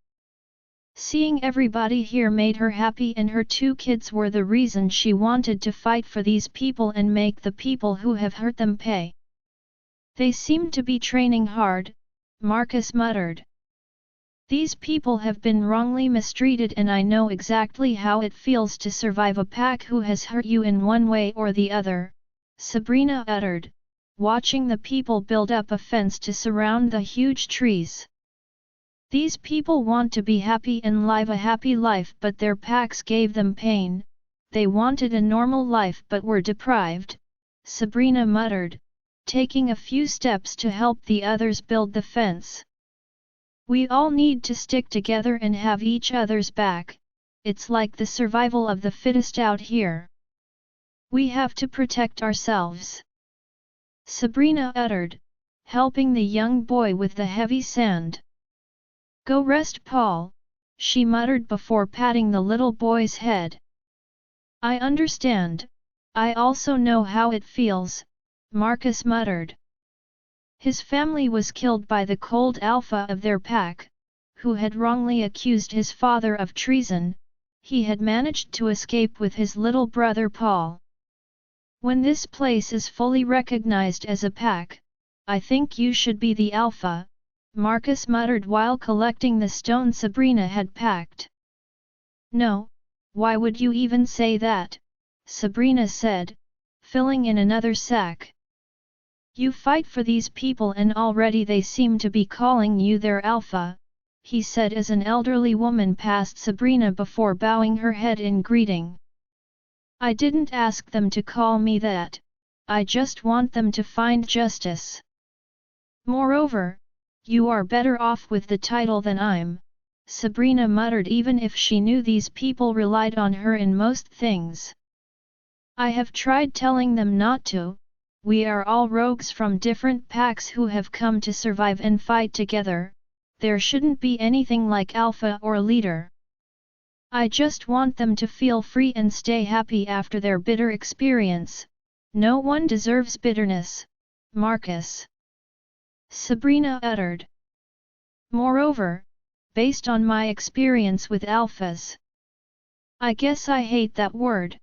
Seeing everybody here made her happy, and her two kids were the reason she wanted to fight for these people and make the people who have hurt them pay. They seem to be training hard, Marcus muttered. These people have been wrongly mistreated, and I know exactly how it feels to survive a pack who has hurt you in one way or the other, Sabrina uttered, watching the people build up a fence to surround the huge trees. These people want to be happy and live a happy life, but their packs gave them pain. They wanted a normal life but were deprived, Sabrina muttered, taking a few steps to help the others build the fence. We all need to stick together and have each other's back. It's like the survival of the fittest out here. We have to protect ourselves, Sabrina uttered, helping the young boy with the heavy sand. Go rest, Paul, she muttered before patting the little boy's head. I understand. I also know how it feels, Marcus muttered. His family was killed by the cold alpha of their pack, who had wrongly accused his father of treason. He had managed to escape with his little brother Paul. When this place is fully recognized as a pack, I think you should be the alpha, Marcus muttered while collecting the stone Sabrina had packed. No, why would you even say that? Sabrina said, filling in another sack. You fight for these people and already they seem to be calling you their alpha, he said as an elderly woman passed Sabrina before bowing her head in greeting. I didn't ask them to call me that, I just want them to find justice. Moreover, you are better off with the title than I'm, Sabrina muttered even if she knew these people relied on her in most things. I have tried telling them not to. We are all rogues from different packs who have come to survive and fight together, there shouldn't be anything like alpha or leader. I just want them to feel free and stay happy after their bitter experience. No one deserves bitterness, Marcus. Sabrina uttered. Moreover, based on my experience with alphas, I guess I hate that word.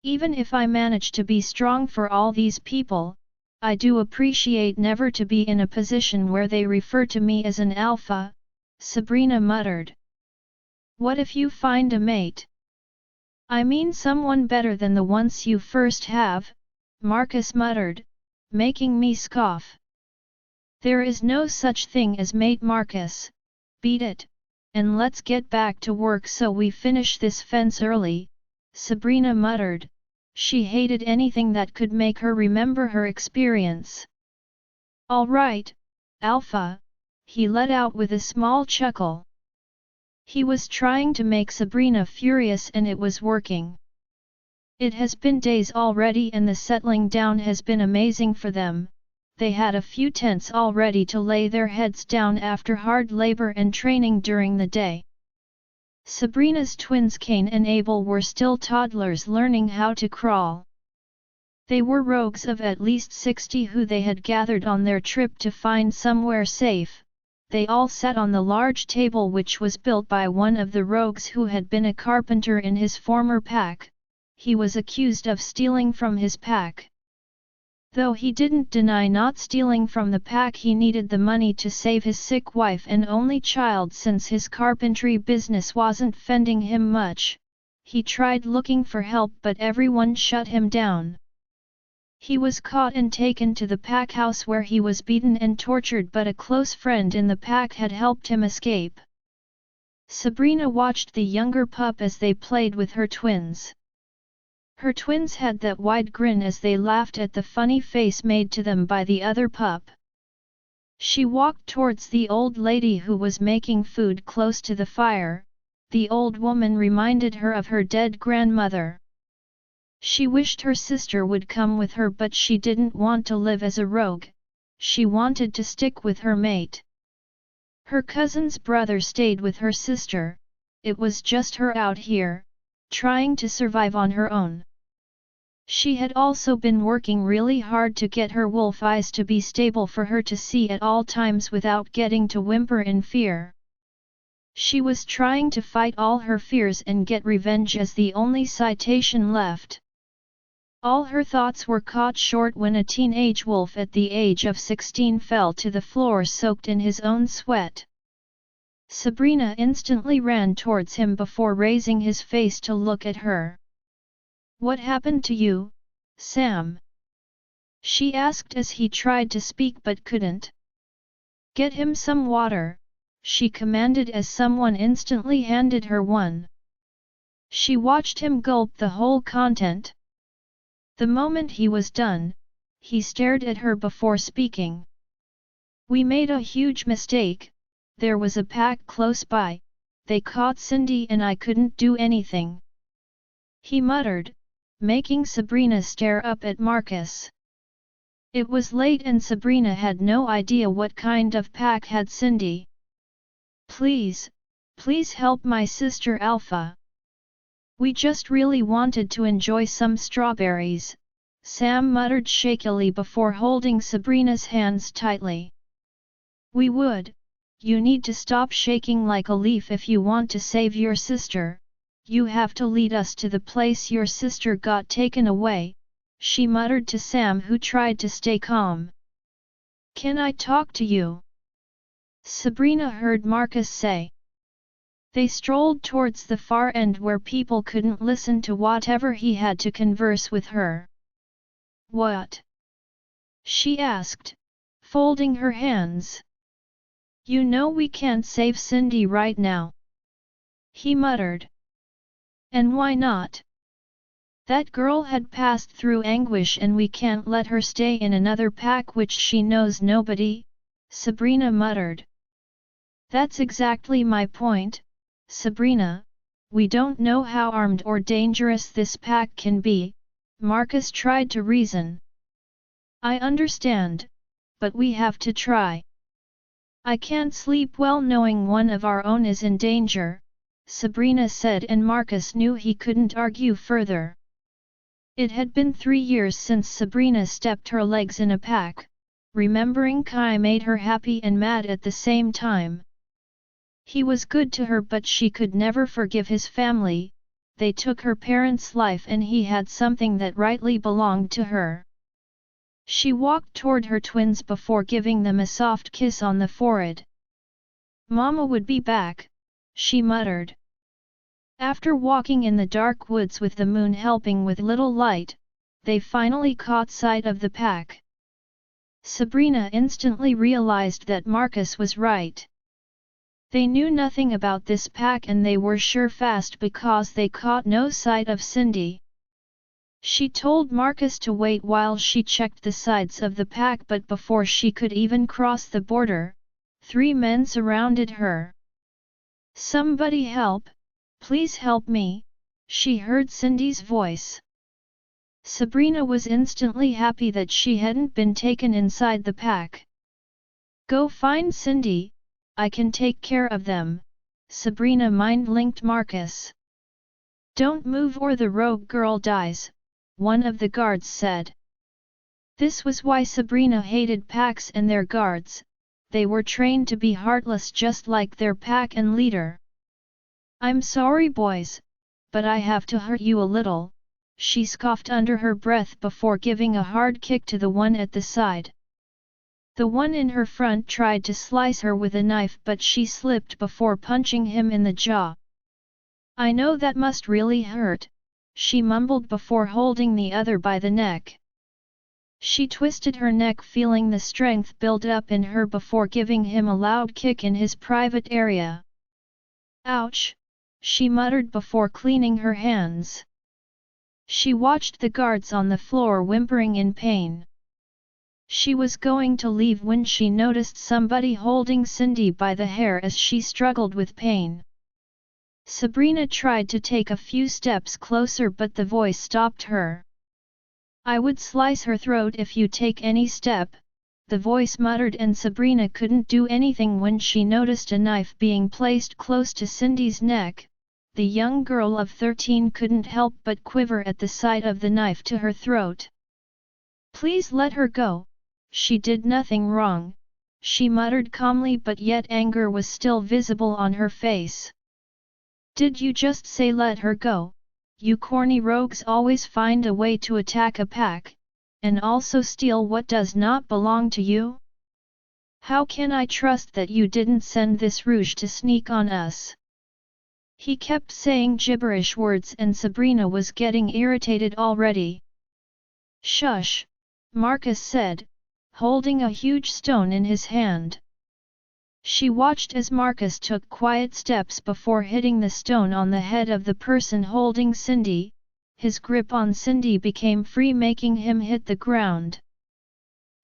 Even if I manage to be strong for all these people, I do appreciate never to be in a position where they refer to me as an alpha, Sabrina muttered. What if you find a mate? I mean someone better than the ones you first have, Marcus muttered, making me scoff. There is no such thing as mate, Marcus. Beat it, and let's get back to work so we finish this fence early, Sabrina muttered. She hated anything that could make her remember her experience. All right, Alpha, he let out with a small chuckle. He was trying to make Sabrina furious and it was working. It has been days already and the settling down has been amazing for them. They had a few tents all ready to lay their heads down after hard labor and training during the day. Sabrina's twins Cain and Abel were still toddlers learning how to crawl. They were rogues of at least 60 who they had gathered on their trip to find somewhere safe. They all sat on the large table which was built by one of the rogues who had been a carpenter in his former pack. He was accused of stealing from his pack. Though he didn't deny not stealing from the pack, he needed the money to save his sick wife and only child since his carpentry business wasn't fending him much. He tried looking for help but everyone shut him down. He was caught and taken to the pack house where he was beaten and tortured, but a close friend in the pack had helped him escape. Sabrina watched the younger pup as they played with her twins. Her twins had that wide grin as they laughed at the funny face made to them by the other pup. She walked towards the old lady who was making food close to the fire. The old woman reminded her of her dead grandmother. She wished her sister would come with her, but she didn't want to live as a rogue. She wanted to stick with her mate. Her cousin's brother stayed with her sister. It was just her out here, trying to survive on her own. She had also been working really hard to get her wolf eyes to be stable for her to see at all times without getting to whimper in fear. She was trying to fight all her fears and get revenge as the only citation left. All her thoughts were cut short when a teenage wolf at the age of 16 fell to the floor soaked in his own sweat. Sabrina instantly ran towards him before raising his face to look at her. What happened to you, Sam? She asked as he tried to speak but couldn't. Get him some water, she commanded as someone instantly handed her one. She watched him gulp the whole content. The moment he was done, he stared at her before speaking. We made a huge mistake. There was a pack close by, they caught Cindy and I couldn't do anything. He muttered, making Sabrina stare up at Marcus. It was late and Sabrina had no idea what kind of pack had Cindy. Please, please help my sister Alpha. We just really wanted to enjoy some strawberries, Sam muttered shakily before holding Sabrina's hands tightly. We would. You need to stop shaking like a leaf if you want to save your sister. You have to lead us to the place your sister got taken away, she muttered to Sam, who tried to stay calm. Can I talk to you? Sabrina heard Marcus say. They strolled towards the far end where people couldn't listen to whatever he had to converse with her. What? She asked, folding her hands. You know we can't save Cindy right now. He muttered. And why not? That girl had passed through anguish and we can't let her stay in another pack which she knows nobody, Sabrina muttered. That's exactly my point, Sabrina. We don't know how armed or dangerous this pack can be, Marcus tried to reason. I understand, but we have to try. I can't sleep well knowing one of our own is in danger, Sabrina said, and Marcus knew he couldn't argue further. It had been 3 years since Sabrina stepped her legs in a pack. Remembering Kai made her happy and mad at the same time. He was good to her, but she could never forgive his family. They took her parents' life and he had something that rightly belonged to her. She walked toward her twins before giving them a soft kiss on the forehead. Mama would be back, she muttered. After walking in the dark woods with the moon helping with little light, they finally caught sight of the pack. Sabrina instantly realized that Marcus was right. They knew nothing about this pack and they were sure fast because they caught no sight of Cindy. She told Marcus to wait while she checked the sides of the pack, but before she could even cross the border, 3 men surrounded her. Somebody help, please help me, she heard Cindy's voice. Sabrina was instantly happy that she hadn't been taken inside the pack. Go find Cindy, I can take care of them, Sabrina mind-linked Marcus. Don't move or the rogue girl dies, one of the guards said. This was why Sabrina hated packs and their guards. They were trained to be heartless just like their pack and leader. I'm sorry boys, but I have to hurt you a little, she scoffed under her breath before giving a hard kick to the one at the side. The one in her front tried to slice her with a knife, but she slipped before punching him in the jaw. I know that must really hurt, she mumbled before holding the other by the neck. She twisted her neck, feeling the strength build up in her before giving him a loud kick in his private area. Ouch, she muttered before cleaning her hands. She watched the guards on the floor whimpering in pain. She was going to leave when she noticed somebody holding Cindy by the hair as she struggled with pain. Sabrina tried to take a few steps closer, but the voice stopped her. I would slice her throat if you take any step, the voice muttered, and Sabrina couldn't do anything when she noticed a knife being placed close to Cindy's neck. The young girl of 13 couldn't help but quiver at the sight of the knife to her throat. Please let her go, she did nothing wrong, she muttered calmly, but yet anger was still visible on her face. Did you just say let her go? You corny rogues always find a way to attack a pack, and also steal what does not belong to you? How can I trust that you didn't send this rouge to sneak on us? He kept saying gibberish words and Sabrina was getting irritated already. Shush, Marcus said, holding a huge stone in his hand. She watched as Marcus took quiet steps before hitting the stone on the head of the person holding Cindy. His grip on Cindy became free, making him hit the ground.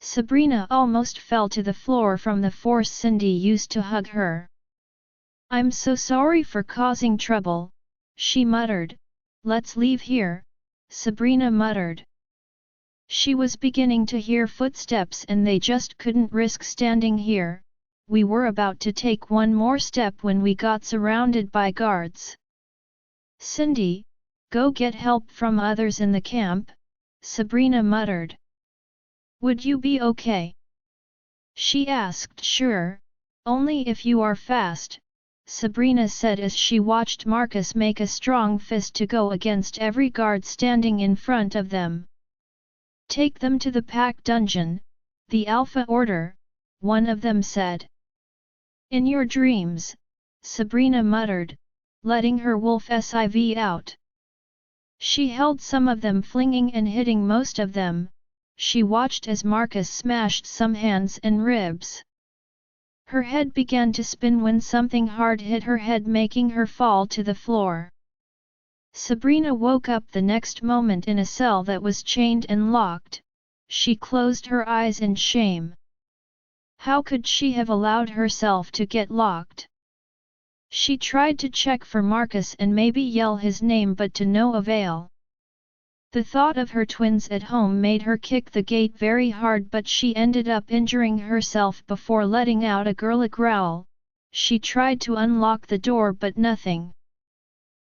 Sabrina almost fell to the floor from the force Cindy used to hug her. I'm so sorry for causing trouble, she muttered. Let's leave here, Sabrina muttered. She was beginning to hear footsteps and they just couldn't risk standing here. We were about to take one more step when we got surrounded by guards. Cindy, go get help from others in the camp, Sabrina muttered. Would you be okay? She asked. Sure, only if you are fast, Sabrina said as she watched Marcus make a strong fist to go against every guard standing in front of them. Take them to the pack dungeon, the Alpha order, one of them said. In your dreams, Sabrina muttered, letting her wolf siv out. She held some of them, flinging and hitting most of them. She watched as Marcus smashed some hands and ribs. Her head began to spin when something hard hit her head, making her fall to the floor. Sabrina woke up the next moment in a cell that was chained and locked. She closed her eyes in shame. How could she have allowed herself to get locked? She tried to check for Marcus and maybe yell his name, but to no avail. The thought of her twins at home made her kick the gate very hard, but she ended up injuring herself before letting out a girly growl. She tried to unlock the door, but nothing.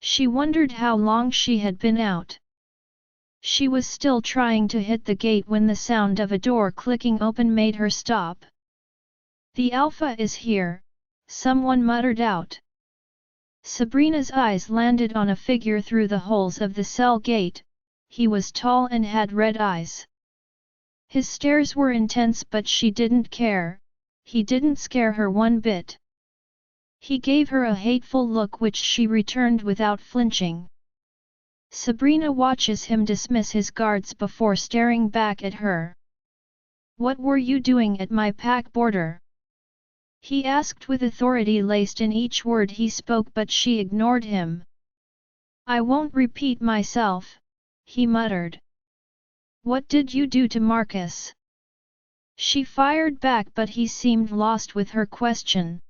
She wondered how long she had been out. She was still trying to hit the gate when the sound of a door clicking open made her stop. The Alpha is here, someone muttered out. Sabrina's eyes landed on a figure through the holes of the cell gate. He was tall and had red eyes. His stares were intense, but she didn't care. He didn't scare her one bit. He gave her a hateful look which she returned without flinching. Sabrina watches him dismiss his guards before staring back at her. What were you doing at my pack border? He asked with authority laced in each word he spoke, but she ignored him. I won't repeat myself, he muttered. What did you do to Marcus? She fired back, but he seemed lost with her question.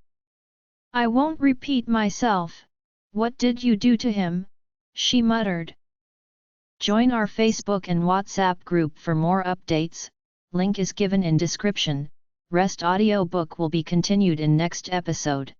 I won't repeat myself. What did you do to him? She muttered. Join our Facebook and WhatsApp group for more updates. Link is given in description. Rest audiobook will be continued in next episode.